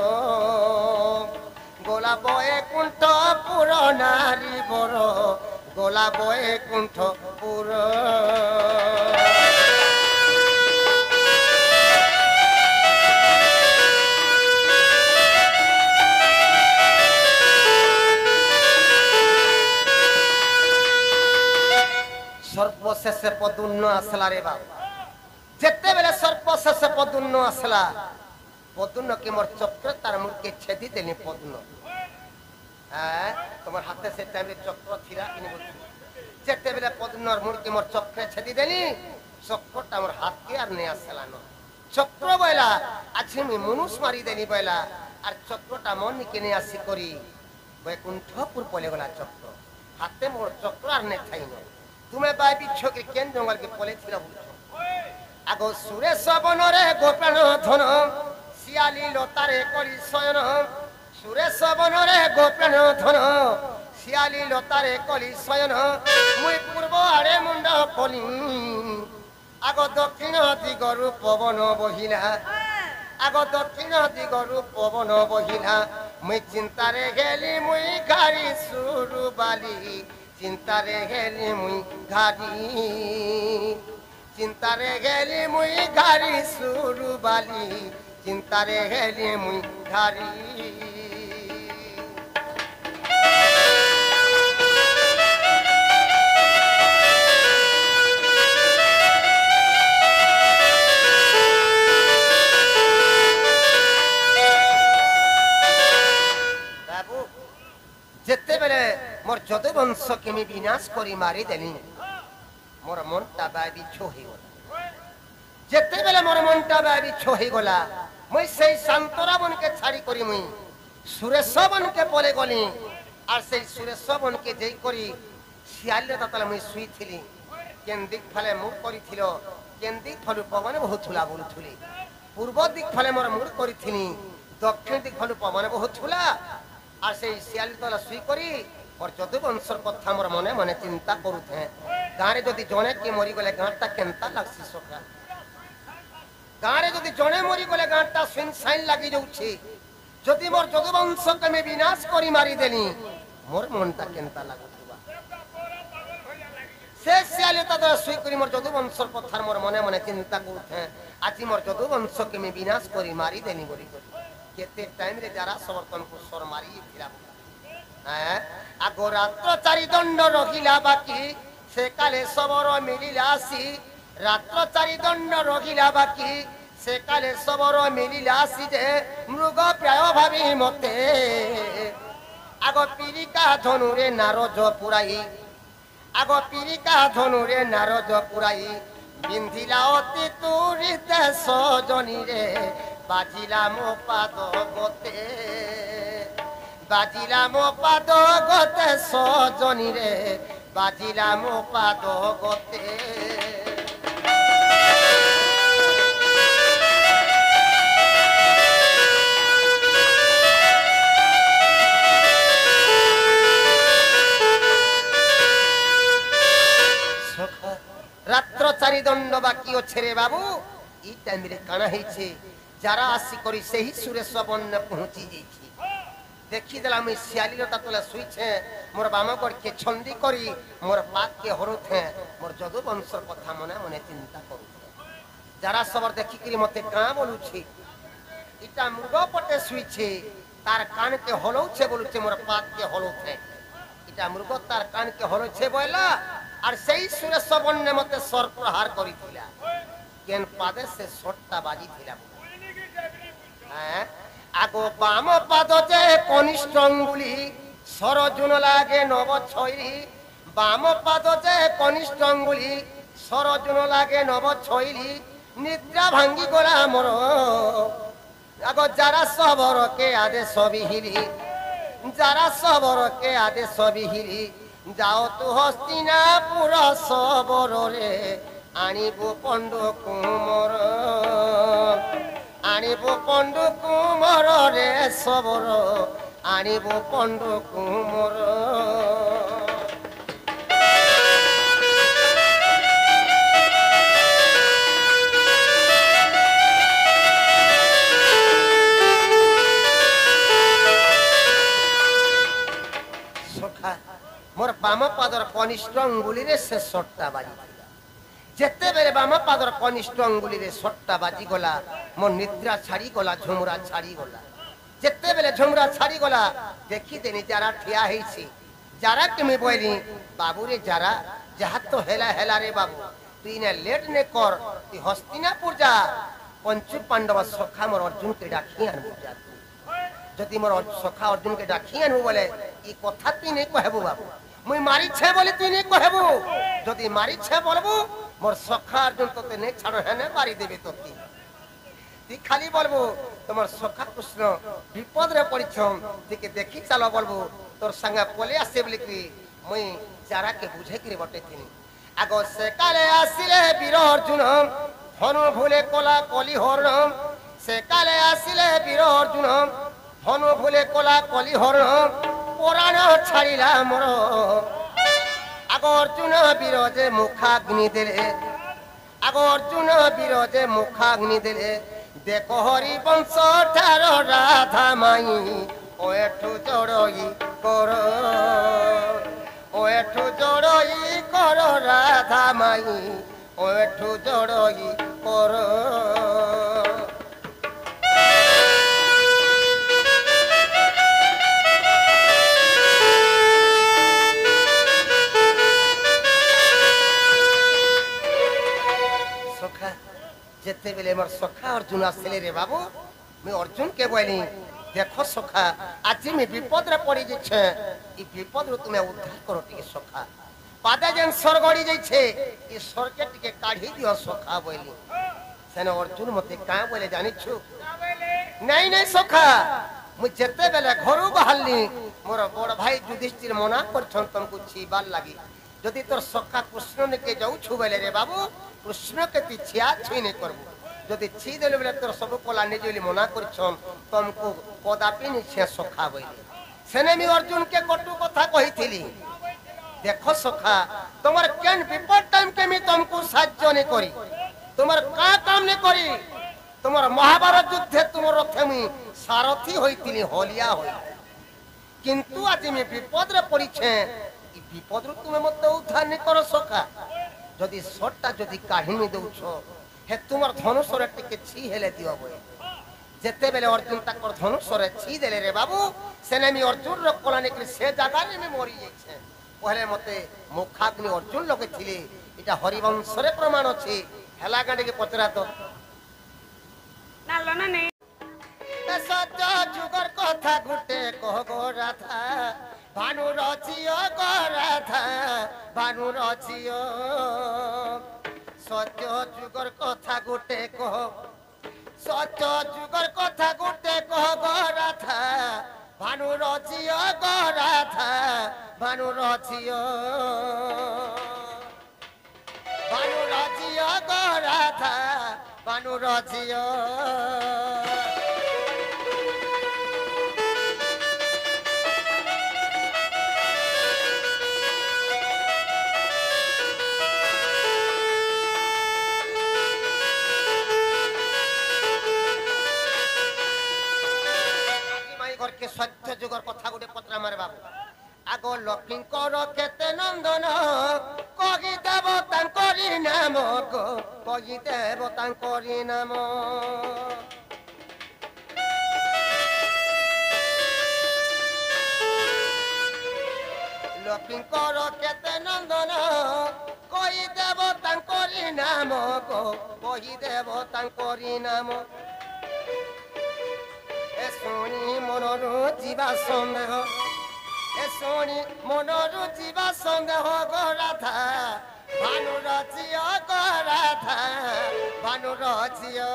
গোলা বয়ে কুণ্ঠপুর নারী বর গোলা বয়ে কুণ্ঠপুর সর্বশেষে পদুন্ন আসলা রে বাবা যেতেবেলে সর্বশেষে পদুন্ন আসলা পদুন্ন কি মোর চক্র তার মুখকে ছেদি দেনি পদুন্ন হ্যাঁ তোমার হাতে সে টাইমে চক্র ছিলা কিনে বলছি যেতেবেলে পদুন্নর মুখকে মোর চক্রে ছেদি দেনি চক্রটা আমার হাতকে আর নিয়ে আসলা না চক্র বইলা আছি আমি মনুষ মারি দেনি বইলা আর চক্রটা মন কিনে আসি করি বৈকুণ্ঠপুর পলে গলা চক্র হাতে মোর চক্র আর নে থাই না তুমি বাই বিচ্ছকে কেন জঙ্গলকে পলে ছিল বলছো আগো সুরেশ বনরে গোপ্রাণ ধন শিয়ালি লতারে করি শয়ন সুরেশ বনরে গোপ্রাণ ধন শিয়ালি লতারে কলি শয়ন মুই পূর্ব আড়ে মুন্ড কলি আগ দক্ষিণ দিগরু পবন বহিলা আগ দক্ষিণ দিগরু পবন বহিলা মুই চিন্তারে গেলি মুই গাড়ি সুরু বালি চিন্তারে গেলি মুই ঘাড়ি চিন্তারে গেলি মুই ঘাড়ি সুরু বালি চিন্তারে গেলি মুই ঘাড়ি বাবু যেতেবেলে মোর যদুবংশকে আমি বিনাশ করি মারি দেলি মোর মনটা বিচ্ছ হয়ে গলা যেতেবেলে মোর মনটা বিচ্ছ হয়ে গলা মুই সেই শান্ত রাবণকে ছাড়ি করি মুই সুরেশ বনকে পলে গলি আর সেই সুরেশ বনকে যেই করি শিয়ালে তাতলে মুই শুইছিলি কেন দিক ফালে মুখ করিছিল কেন দিক ফালু পবনে বহুথুলা বলুথুলি পূর্ব দিক ফালে মোর মুখ করিছিলি দক্ষিণ দিক ফালু পবনে বহুথুলা আর সেই শিয়ালি তলা শুই করি ওর যদুবংশর কথা মোর মনে মনে চিন্তা করুথে গাঁরে যদি জনে কি মরি গলে গাঁটা কেনতা লাগছি সখা গাঁরে যদি জনে মরি গলে গাঁটা সুনসাইন লাগি যাচ্ছে যদি মোর যদুবংশকে আমি বিনাশ করি মারি দেলি মোর মনটা কেনতা লাগুথিবা সে শিয়ালি তলা শুই করি মোর যদুবংশর কথা মোর মনে মনে চিন্তা করুথে আজি মোর যদুবংশকে আমি বিনাশ করি মারি দেলি বলি করি কেতে টাইম রে যারা সমর্থন কুসর মারি দিলাম হ্যাঁ আগো রাত্র চারি দণ্ড রহিলা বাকি সে কালে সবর মিলিলা আসি রাত্র চারি দণ্ড রহিলা বাকি সে কালে সবর মিলিলা আসি যে মৃগ প্রায় ভাবি মতে আগ পিরিকা ধনুরে নারজ পুরাই আগ পিরিকা ধনুরে নারজ পুরাই বিন্ধিলা অতি তুরিতে সজনী রে বাজিলা মো পাদ গতে বাজিলা মো পাদ গতে সজনী রে বাজিলা মো পাদ গতে রাত্র চারি দণ্ড বাকি অছে রে বাবু এই টাইমে কানা হয়েছে যারা আসি করি সেই সুরেশ বন্যা পৌঁছি যাইছি দেখি দেলাম এই শিয়ালিরতা তোলা শুইছে মোর বামগড়কে ছন্দি করি মোর পাতকে হরুথে মোর যদুবংশর কথা মনে মনে চিন্তা করুথে যারা সবর দেখিকি মতে কাঁ বলুছি এটা মৃগ পটে শুইছে তার কানকে হলৌছে বলুছে মোর পাতকে হলৌথে এটা মৃগ তার কানকে হলৌছে বইলা আর সেই সুরেশ বন্যা মতে সর প্রহার করিছিলা কেন পাদে সে শটটা বাজিছিলা আগো বাম পাদ যে কনিষ্ঠ অঙ্গুলি সরজুন লাগে নব ছইরি বাম পাদ যে কনিষ্ঠ অঙ্গুলি সরজুন লাগে নব ছইরি নিদ্রা ভাঙ্গি গলা মোর আগো যারা সবরকে আদেশ বিহিলি যারা সবরকে আদেশ বিহিলি যাও তু হস্তিনাপুর সবরে আনিব পণ্ড কুমর আনিব পণ্ড কুমর রে সবর আনিব পণ্ড কুমর मोर बाम पादर कनिष्ठ अंगुली रे से सट्टा बाजी जेते बेरे बाम पादर कनिष्ठ अंगुली रे सट्टा बाजी गला मोर निद्रा छाड़ी गला झुमरा छाड़ी गला जेते बेले झुमरा छाड़ी गला देखी देनी जारा ठिया हेछि जारा के मैं बोली बाबू रे जारा जहा तो हेला हेला रे बाबू तू ने लेट ने कर तू हस्तिनापुर जा पंचु पांडव सखा मोर अर्जुन के डाकी आनबु जा जदि मोर सखा अर्जुन के डाकी आनबु बोले ई कथा तू नहीं कहबू बाबू मुई मारी छे बोले तू नहीं कहबू जदि मारी छे बोलबू मोर सखा अर्जुन तोते नहीं छाड़ हेने मारी देबे तोती ती खाली बोलबू तमर सखा कृष्ण विपद रे पड़िछम तिके देखि चलो बोलबू तोर संगे पले आसे बोली कि मुई जारा के बुझे कि बटे थिनी आगो से काले आसिले वीर अर्जुन धनु भूले कोला कली हरण से काले आसिले वीर अर्जुन धनु भूले कोला कली हरण पुराण छाड़िला मोर आगो अर्जुन विरोजे मुखाग्नि देले आगो अर्जुन विरोजे मुखाग्नि देले देखो हरि वंश ठार राधा माई ओ एठु जोड़ई कर ओ एठु जोड़ई कर राधा माई ओ एठु जोड़ई कर जेते बेले मोर सखा अर्जुन आसले रे बाबू मैं अर्जुन के बोली देखो सखा आज मैं विपद रे पड़ी जे छे ई विपद रो तुम्हें उद्धार करो टिके सखा पादे जेन स्वर गड़ी जाई छे ई स्वर के टिके काढी दियो सखा बोली सेन अर्जुन मते का बोले जानि छु नहीं नहीं सखा मु जेते बेले घरु बाहरली मोर बड़ भाई युधिष्ठिर मना करछन तुमको छीबार लागी जदि तोर सखा कृष्ण ने के जाऊ छु बेले रे बाबू कृष्ण के ती छिया छी नहीं करबू जदि छी देले बेले तोर सब कोला ने जोली मना करछन तुमको कदापि नि छे सखा बोली सेने मी अर्जुन के कटु कथा कहिथिली देखो सखा तुम्हार केन विपद टाइम के मी तुमको साहाय्य नहीं करी तुम्हार का काम नहीं करी तुम्हार महाभारत युद्धे तुमर रथे मी सारथी होइतिली होलिया होई किंतु आज मी विपद रे पड़ी छे ई विपद रु तुमे मते उद्धार नहीं करो सखा जदि शॉटटा जदि काढिनी दउछो हे तुमर धनुष रे टिके छी हेले दियो बोय जेते बेले अर्जुन तकर धनुष रे छी देले रे बाबू सेने मी अर्जुन रो कोलाने के से जागा रे मी मरी जाइछे पहले मते मुखाग्नि अर्जुन लगे थिले इटा हरिवंश रे प्रमाण अछि हेला गाडी के पचरा तो नालो ना ने सत्य जुगर कथा गुटे कह गो राधा भानु रचियो गो राधा भानु रचियो सत्य जुगर कथा गुटे कह सत्य जुगर कथा गुटे कह गो राधा भानु रचियो गो राधा भानु रचियो गो राधा भानु रचियो के सत्य जुगर कथा गुटे पत्रा मारे बाबू आगो लक्ष्मी कर केते नंदन कहि देव तांकरी नाम को कहि देव तांकरी नाम लक्ष्मी कर केते नंदन कहि देव तांकरी नाम को कहि देव तांकरी नाम ଶୁଣି ମନରୁ ଯିବା ସନ୍ଦେହ ଏ ଶୁଣି ମନରୁ ଯିବା ସନ୍ଦେହ ଗରାଧା ଭାନୁର ଝିଅ ଗରାଧା ଭାନୁର ଝିଅ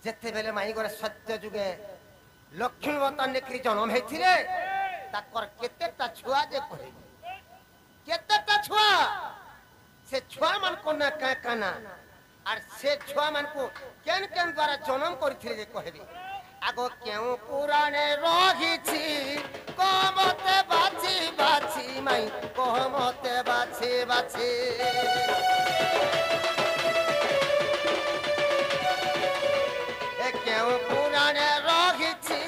যেতে বেলে মাই করে সত্য যুগে লক্ষ্মী বতা নেকরি জন্ম হয়েছিলে তাকর কেতেটা ছুয়া যে কহিব কেতেটা ছুয়া সে ছুয়া মান কোনা কা কানা আর সে ছুয়া মান কো কেন কেন দ্বারা জন্ম করিছিলে যে কহিবি আগো কেউ পুরাণে রহিছি কমতে বাছি বাছি মাই কমতে বাছি বাছি কেউ পুরাণে রহিছি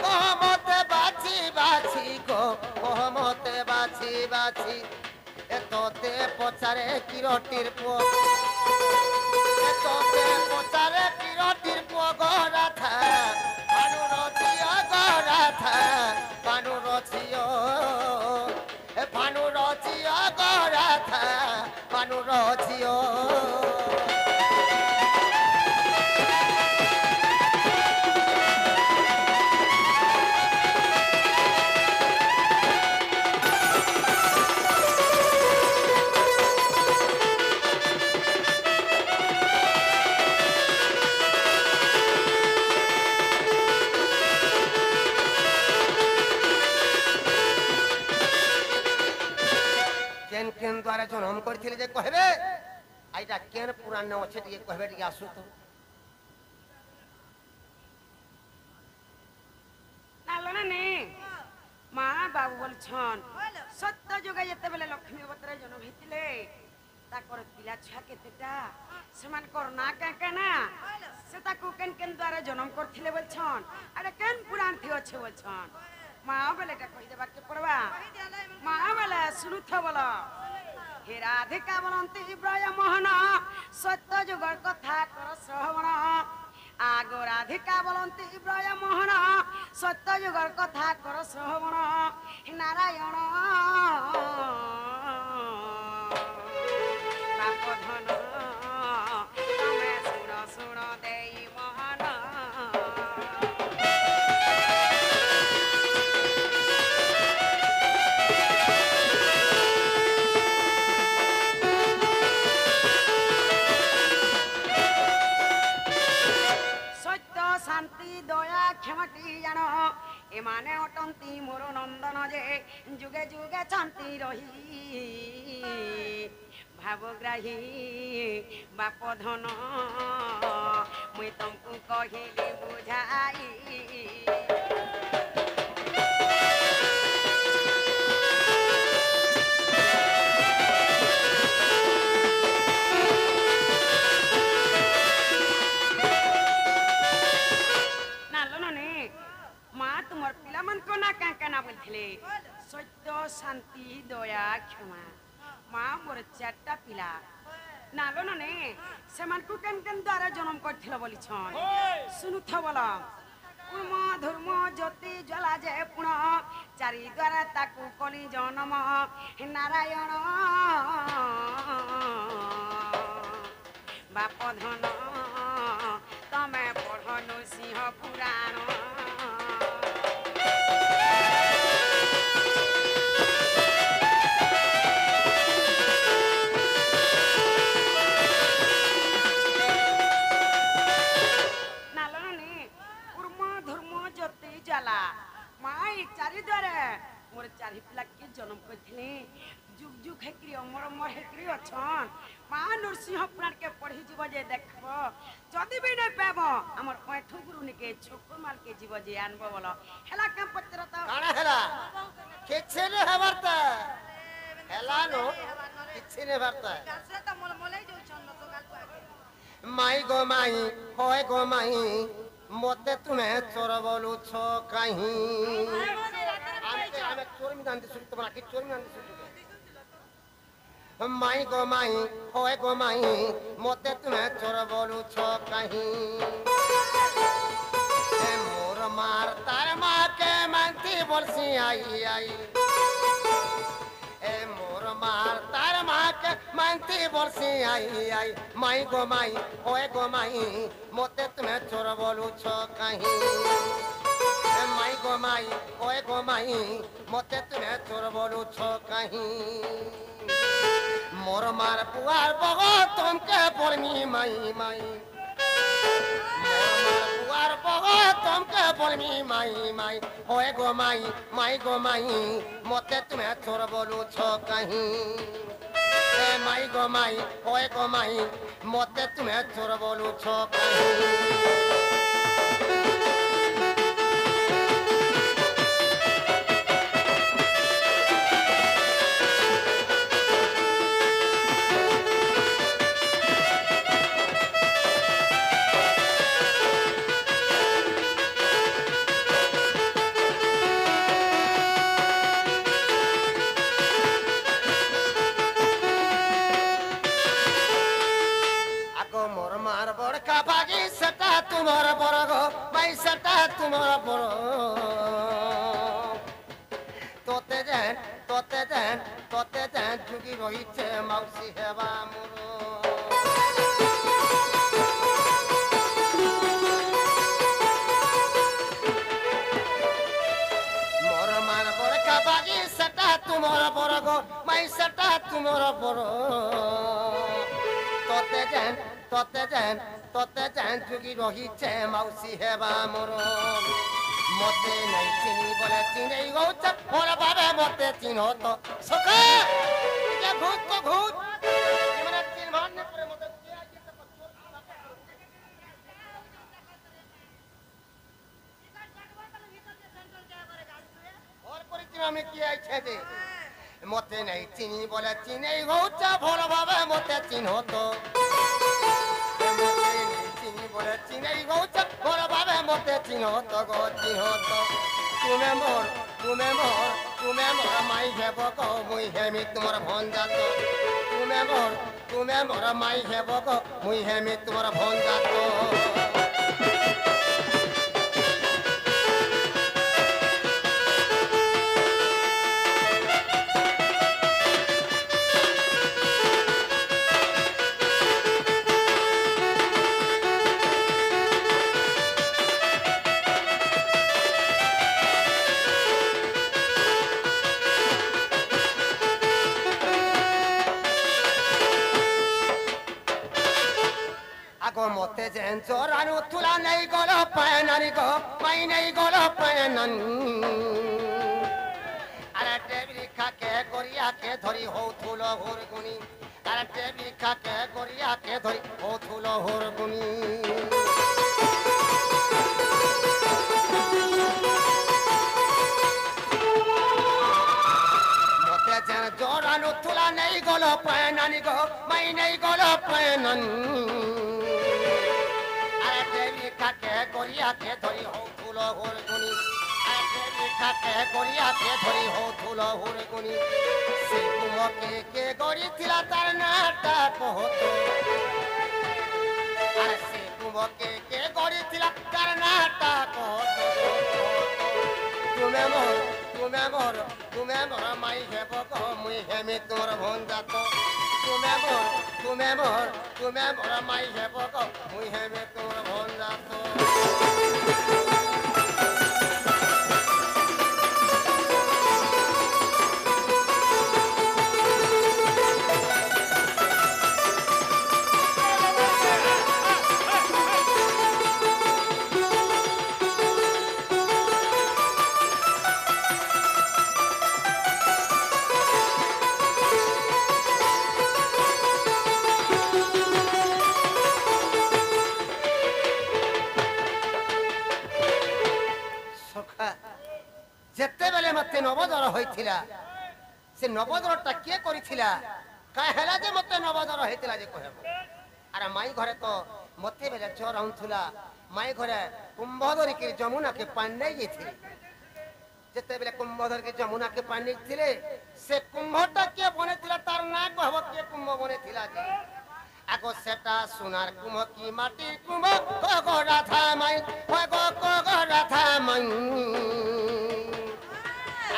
কমতে বাছি বাছি গো কমতে বাছি বাছি এততে পচারে কিরটির পুଅ এততে পচারে কিরটির পুଅ গরাধা ভানুর ঝিଅ গরাধা ভানুর ঝিଅ এ ভানুর ঝিଅ গরাধা ভানুর ঝিଅ द्वारा जन्म करथिले जे कहबे आइटा केन पुराण अच्छे टिके कहबे टिके आसु तो नालो ना ने मां बाबू बोल छन सत्य जुगे जते बेले लक्ष्मी अवतार जन्म हेतिले ताकर पिला छुआ केतेटा समान करना का केना से ताकू केन केन द्वारा जन्म करथिले बोल छन अरे केन पुराण थी अच्छे बोल छन मां बेलेटा कहि देबार के पड़वा मां बेले सुनुथ बोला हे राधिका बोलती ब्रज मोहन सत्य जुगर कथा कर श्रवण आगो राधिका बोलती ब्रज मोहन सत्य जुगर कथा कर श्रवण नारायण बाप धन तमे सुन सुन देई मोहन शांति दया क्षमती जान एमाने अटंती मोर नंदन जे जुगे जुगे शांति रही भावग्राही बाप धन मुई तुमको कहिली बुझाई सत्य शांति दया क्षमा माँ मोर चारटा पिला नालो ने सेमान को केन केन द्वारा जन्म करथिल बोली छन सुनुथ बोला कुर्म धर्म ज्योति ज्वाला जे पुण चारि द्वारा ताकू कली जन्म नारायण बाप धन तमे पढ़नु सिंह पुराण चारि द्वारा मोर चारि पिला के जन्म करथिले जुग जुग हेकरी अमर अमर हेकरी अछन मां नरसिंह पुराण के पढ़ी जीव जे देखबो जदी भी नै पाबो हमर पैठु गुरु निके छोको माल के जीव जे आनबो बोलो हेला के पत्र त काना हेला किछे ने हवरता हेला नो किछे ने हवरता गासे त मोल मोलै जो छन तो गाल को आके माई गो माई होय गो माई मोते तुम्हें चोर बोलू छो कहीं मैं चोर में दान सुन तुम्हारा कि चोर में दान सुन माई गो माई होए गो माई मोते तुम्हें चोर बोलू छो कहीं ए मोर मार तार माँ के मानती बोलसी आई आई ए मोर मार तार माँ के मानती बोलसी आई आई माई गो माई होए गो माई मोते तुम्हें चोर बोलू छो कहीं ए माई गो माई होए गो माई मोते तुम्हें चोर बोलू छो कहीं मोर मार पुआर बगो तुमके बोलमी माई माई मोर मार पुआर बगो तुमके बोलमी माई माई होए गो माई गो माई मोते तुम्हें चोर बोलू छो कहीं ए माई गो माई होए गो माई मोते तुम्हें चोर बोलू छो कहीं तुम्हारा बरगो भाई सटा तुम्हारा बरो तोते देन जुगी रहीचे माउसी हेबा मोरो मोर मार बड़का बागी सटा तुम्हारा बरगो भाई सटा तुम्हारा बरो तोते जान जुगी रहीचे माउसी हेबा मोर मते नहीं चिनी बोले चिने गौच मोर बाबे मते चिन्हो तो सखा ये भूत तो भूत ये मेरा चिन मारने पर मते के आके तो चोर और परिचय में किया छे दे मते नहीं चिनी बोले चिने गौच भोर बाबे मते चिन्हो तो बोले चिने गौच मोर बाबे मोते चिन्हो तो गो चिन्हो तो तुम्हें मोर माई हेबो को मुई हेमी तुमर भंजा तो तुम्हें मोर माई हेबो को मुई हेमी तुमर भंजा तो मोते जेन चोरानु तुला नहीं गोलो पैननी को मैं नहीं गोलो पैनन अरे टेबली खा के गोरिया के धरी हो थुलो हुरगुनी अरे टेबली खा के गोरिया के धरी हो थुलो हुरगुनी मोते जेन चोरानु तुला नहीं गोलो पैननी को मैं नहीं गोलो पैनन खाके गोरिया के धरी हो थुलो हुरगुनी आके खाके गोरिया के धरी हो थुलो हुरगुनी से कुमके के गोरी थिला तार नाटा कहतो अरे से कुमके के गोरी थिला तार नाटा कहतो तुम्हें मोर माई हेबो को मुई हेमी तोर भंजा तो तुम्हें मोर माई हेबो को मुई हेमी तोर भंजा तो जेतेबेले मते नवदर होइथिला से नवदरटा के करिथिला काहे हला जे मते नवदर होइथिला जे कहबो अरे माई घरे तो मते बेले चोर आउथुला माई घरे कुंभ धरि के जमुना के पांडे गेथि जेते बेले कुंभधर के जमुना के पानी थिले से कुंभटा के बने थिला तार ना कहबो के कुंभ बने थिला जे आगो सेटा सोनार कुंभ की माटी कुंभ को राधा माई को राधा माई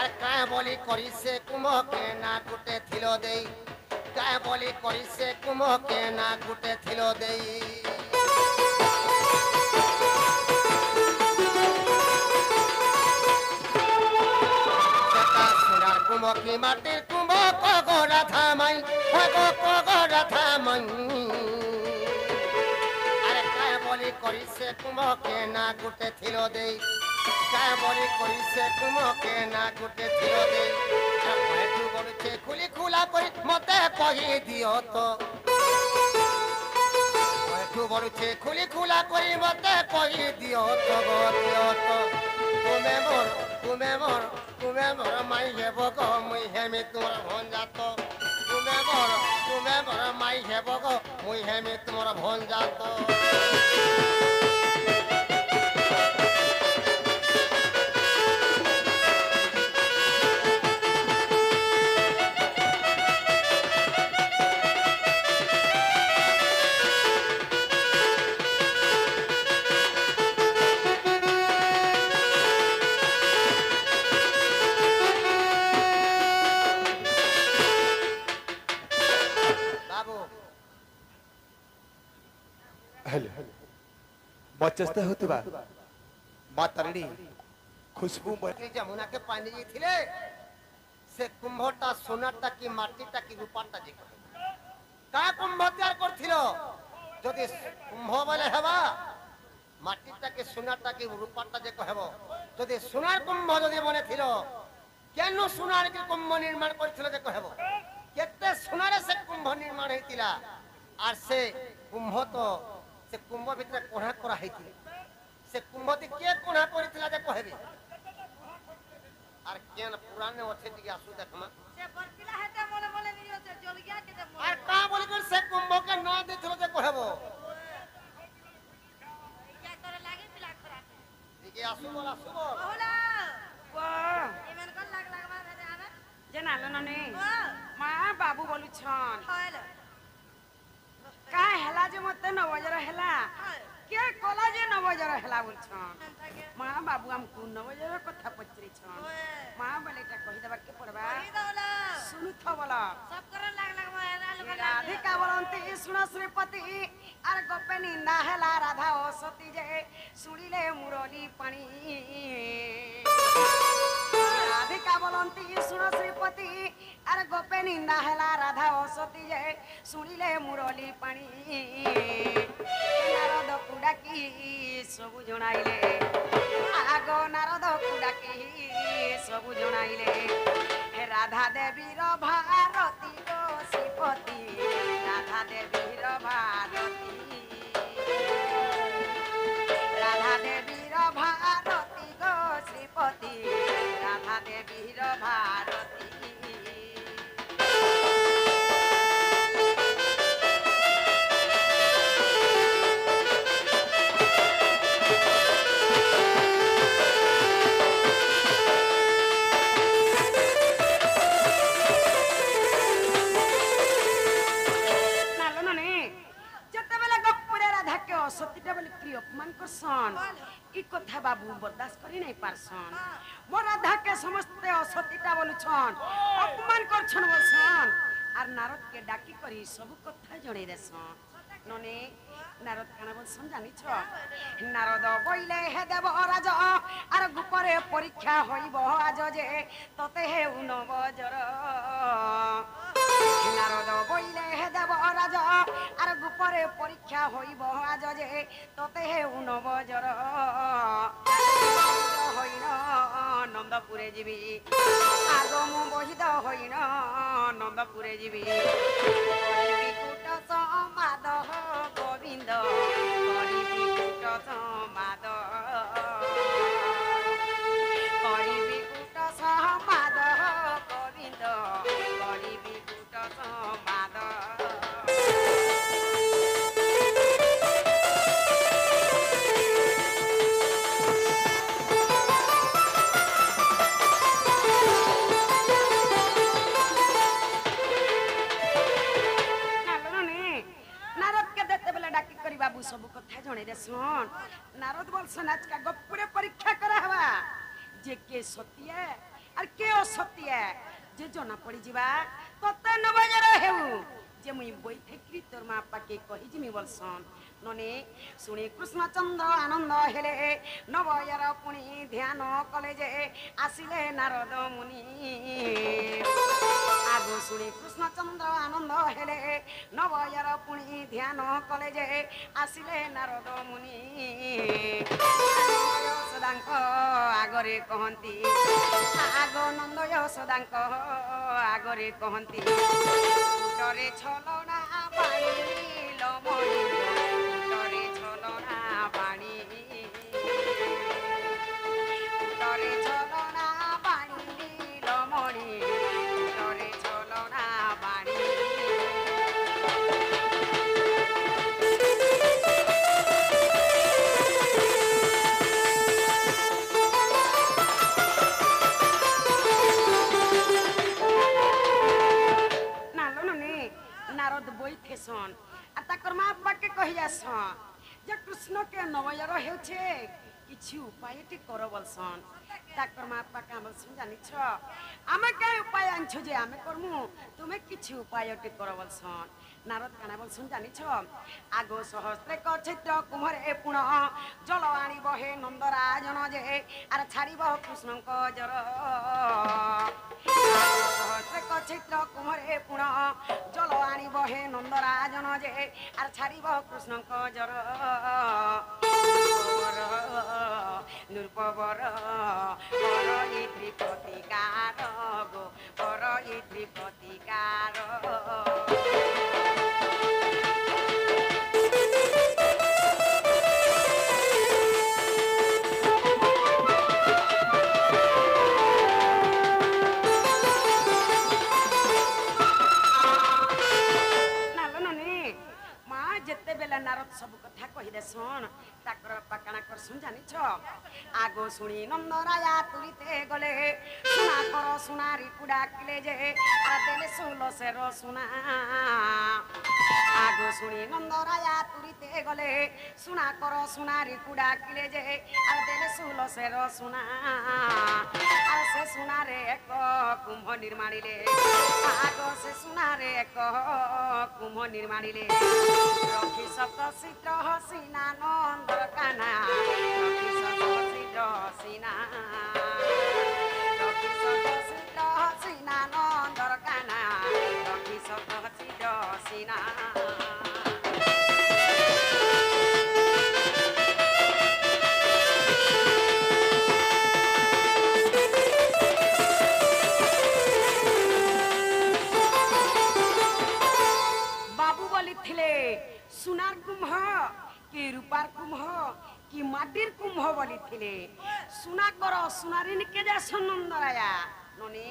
আর কায় বলি করিছে কুমকে না গুটে থিল দেই কায় বলি করিছে কুমকে না গুটে থিল দেই সোনার কুমকি মাটির কুম্ভ কগরা থামাই কগরা থামাই আরে কায় বলি করিছে কুমকে না গুটে থিল দেই काय बोली कोई से कुमके ना गुटे थियो दे कोई तू बोलछे खुली खुला कोई मते कहि दियो तो कोई तू बोलछे खुली खुला कोई मते कहि दियो तो तुम्हें मोर माई हेबो गो मुई हेमी तोर भन जातो तुम्हें मोर माई हेबो गो मुई हेमी तोर भन जातो मचस्ते होतबा मातरणी खुशबू जमुना के पानी थिले से कुंभटा सोनाटा की माटीटा की रूपाटा जे का कुंभ तैयार करथिलो जदि कुंभ बोले हेबा माटीटा के सोनाटा की रूपाटा जे कहबो जदि सोनार कुंभ जदि बने थिलो केनो सोनार के कुंभ निर्माण करथिलो जे कहबो केते सोनारे से कुंभ निर्माण हेतिला आर से कुंभ तो से कुंभ भितर कोढ़ा करा हेतिले से कुंभती के कोढ़ा करथिला जे कहबे आर केन पुराने ओथे टिके आसु देखमा से बरपिला हेते मोले मोले नियो से जलगिया के दे आर का बोल कर से कुंभ के ना देथिलो जे कहबो क्या करे लागे पिला खराब टिके आसु बोला सुबो होला वाह इमेन कोन लाग लाग मार दे आवे जेना लनने हां मां बाबू बोलु छन होइल का हेला जे मते न बजर हेला के कोला जे न बजर हेला बोल छन मां बाबू हमको न बजर कथा पचरी छन मां बलेटा कहि देबा के पड़बा कहि दला सुनु थ बोला सब करे लाग लाग मार लोग राधिका बोलंती सुन श्रीपति आर गोपे निंदा हेला राधा ओ सती जे सुनिले मुरली पानी राधिका बोलंती सुन श्रीपति आर गोपे निंदा हेला राधा ओ सती जे सुनिले मुरली पानी नारद कुडाकी सबु जणाइले आगो नारद कुडाकी सबु जणाइले हे राधा देवी रो भारती गो श्रीपति राधा देवी रो भारती राधा देवी रो भारती गो श्रीपति राधा देवी रो भारती सतीटा बोले प्रिय अपमान करसन ई कथा बाबू बर्दाश्त करि नै पारसन मोर राधा के समस्त असतीटा बोलुछन अपमान करछन बोलछन आर नारद के डाकी करी सब कथा जणे देसन नने नारद काना बोलसन जानि छ नारद बोइले हे देव राज आर गुपरे परीक्षा होइब आज जे तते हे उन बजर नारद बोइले हे देव राज आर गुपरे परीक्षा होइब आज जे तते हे उन बजर होइन नंदपुरे जीवी आगो मु बहिद होइन नंदपुरे जीवी विकुट समाद गोविंद विकुट समाद विकुट समाद गोविंद विकुट समाद সত্যি আর কে অসত্যি যে জনা পড়ি যা ততে নবজার হেউ যে মুই বই থেকে তোর মা পাকে কহি জিমি বলসন ননে শুনি কৃষ্ণচন্দ্র আনন্দ হেলে নবয়ার পুনি ধ্যান কলে যে আসিলে নারদ মুনি আগো শুনি কৃষ্ণচন্দ্র আনন্দ হেলে নবয়ার পুনি ধ্যান কলে যে আসিলে নারদ মুনি যশোদাঙ্ক আগরে কহନ୍ତି আগ নন্দ যশোদাঙ্ক আগরে কহନ୍ତି উটরে ছলনা পানি লমণি উটরে ছলনা পানি উটরে ছলনা পানি লমণি উটরে ছলনা পানি नारद बई थेसन आ तकर माँ बाके कहि जासन जे कृष्ण के नवयर हेउछे किछि उपाय टी कर बोलसन तकर माँ बाका बोलसन जानि छ आमे के उपाय आनछ जे आमे करमु तुमे किछि उपाय टी कर बोलसन नारद काना बोलसन जानि छ आगो सहस्त्र क छिद्र कुम्हरे पुण जल आनी बहे नंदराजन जे आर छाड़ीब कृष्ण को जर सहस्त्र क छिद्र कुम्हरे पुण जल आनी बहे नंदराजन जे आर छाड़ीब कृष्ण को जर नृपवर पर त्रिपतिकार गो पर त्रिपतिकार नारद सब कथा कहि देसन ताकर पाकना करसन जानि छ आगो सुनी नंदराया तुरिते गले सुना कर सुनारी कुडा किले जे आ देले सुलो से रो सुना आगो सुनी नंदराया तुरिते गले सुना कर सुनारी कुडा किले जे आ देले सुलो से रो सुना आ से सुना रे एक कुंभ निर्माणिले आगो से सुना रे एक कुंभ निर्माणिले रखी सप्त शीघ्र हसीना नंदर काना रखी सप्त शीघ्र हसीना रखी सप्त शीघ्र हसीना नंदर काना रखी सप्त शीघ्र हसीना बाबू बोली थिले सुनार कुंभ कि रूपार कुंभ कि माटिर कुंभ बोली थिले सुना कर सुनारिन के जा नंदराया ननी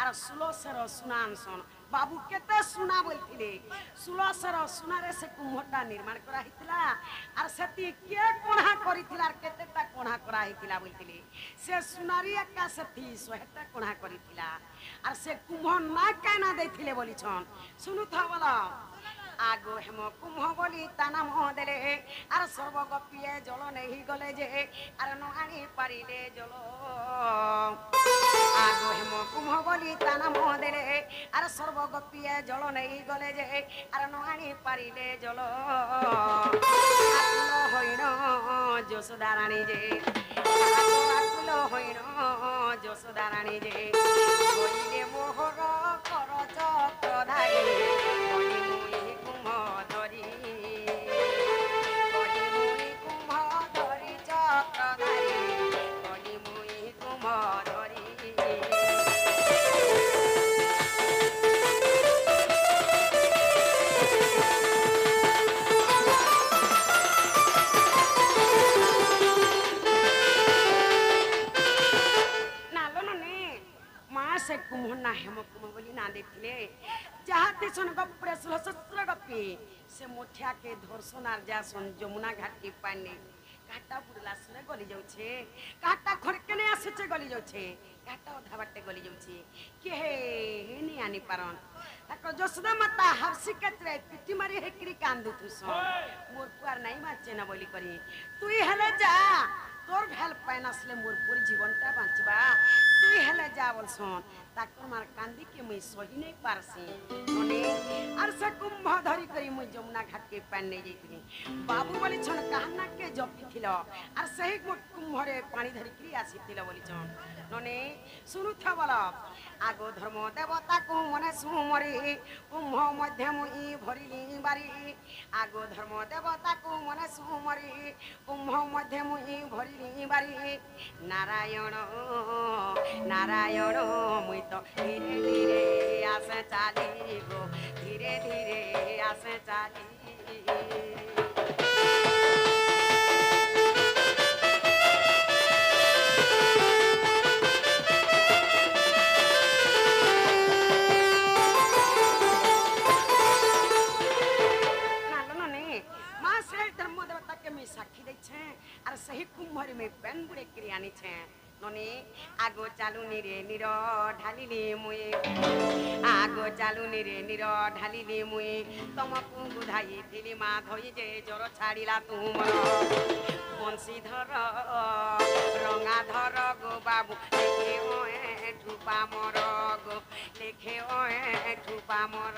आर सुलसर सुनान सन बाबू केते सुना बोलथिले सुलसर सुनारे से कुंभटा निर्माण करा हितला आर सेती के कोणा करिथिला आर केतेटा कोणा करा हितला बोलथिले से सुनारी एका सेती 100टा कोणा करिथिला आर से कुंभ ना काना देथिले बोली छन सुनु था बोला आगो हेम कुंभ बोली ताना मोदेले आर सर्व गपिए जल नहीं गले जे आर न आनी पारिले जल आगो हेम कुंभ बोली ताना मोदेले आर सर्व गपिए जल नहीं गले जे आर न आनी पारिले जल आकुल होइन যশোদা রানী যে আকুল होइन যশোদা রানী যে কইলে মোহর কর চক্রধারী कुम्भ ना हेम कुम्भ बोली ना देखले जहाते सन गप्रे सहस्र गप्पी से मुठिया के धरसन आर जासन जमुना घाटी पानी घाटा बुडला सने गली जाउछे घाटा खड़कने आसे गली जाउछे घाटा अधा बाटे गली जाउछे के हे नि आनी पारन ताको जसोदा माता हबसी कतरे पिटी मारी हेकरी कांदु थुस मोर पुआर नाही माचे ना बोली करी तुई हले जा তোর ভেল পাইন আসলে মোর পুরি জীবনটা বাঁচবা তুই হেলে যা বলছন তাকর মার কান্দি কে মুই সহি নাই পারছি মনে আর সে কুম্ভ ধরি করি মুই যমুনা ঘাট কে পান নেই যাইতিনি বাবু বলিছন কাহনা কে জপি ছিল আর সেই কুম্ভরে পানি ধরি করি আসিছিল বলিছন ননে শুনুথা বল আগো ধর্ম দেবতা কু মনে সুমরি কুম্ভ মধ্যে মুই ভরিলি বাড়ি আগো ধর্ম দেবতা কু মনে সুমরি কুম্ভ মধ্যে মুই ভরিলি বাড়ি নারায়ণ নারায়ণ মুই তো ধীরে ধীরে আসে চালি গো ধীরে ধীরে আসে চালি साक्षी दे और सही कुम्भरी में पेन बुड़े करी आनी छे नने आगो चालू निरे निर ढालिली मुए आगो चालू निरे निर ढालिली मुए तुमको बुधाई थिली मा धोई जे जोर छाड़िला तुमर बंशीधर रंगाधर गो बाबू लेखे ओए ठुपा मोर गो लेखे ओए ठुपा मोर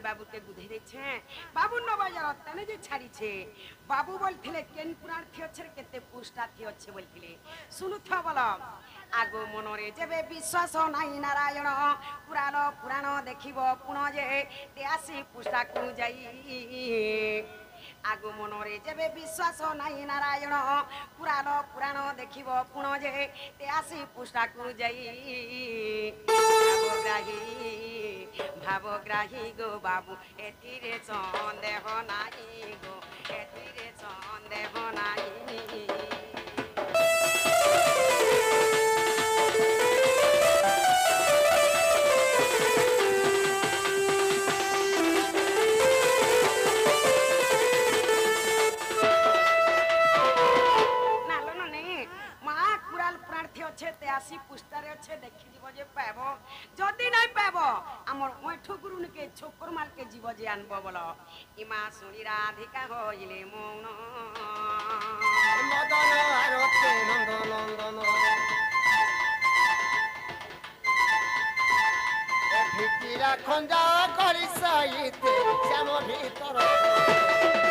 बाबू के गुधे छे बाबू न बाजार तने जे छाड़ी छे बाबू बोलथिले केन पुराण थियो छे केते पुष्टा थियो छे बोलथिले सुनु था बोला आगो मनरे जेबे विश्वास नाही नारायण पुराण देखिबो पुण जे 83 पुष्टा को जाई आगो मनरे जेबे विश्वास नाही नारायण पुराण देखिबो पुण जे 83 पुष्टा को जाई भावग्राही गो बाबू एथिरे संदेह नाही गो एथिरे संदेह नाही आसी पुस्तारे अच्छे देखी जीव जे पाबो जदी नहीं पाबो हमर ओठो गुरुन के छोकर माल के जीव जे आनबो बोलो इमा सुनी राधिका होइले मौन मदन आरते नंदन नंदन ए भितिरा खंजा करी साइते श्याम भीतर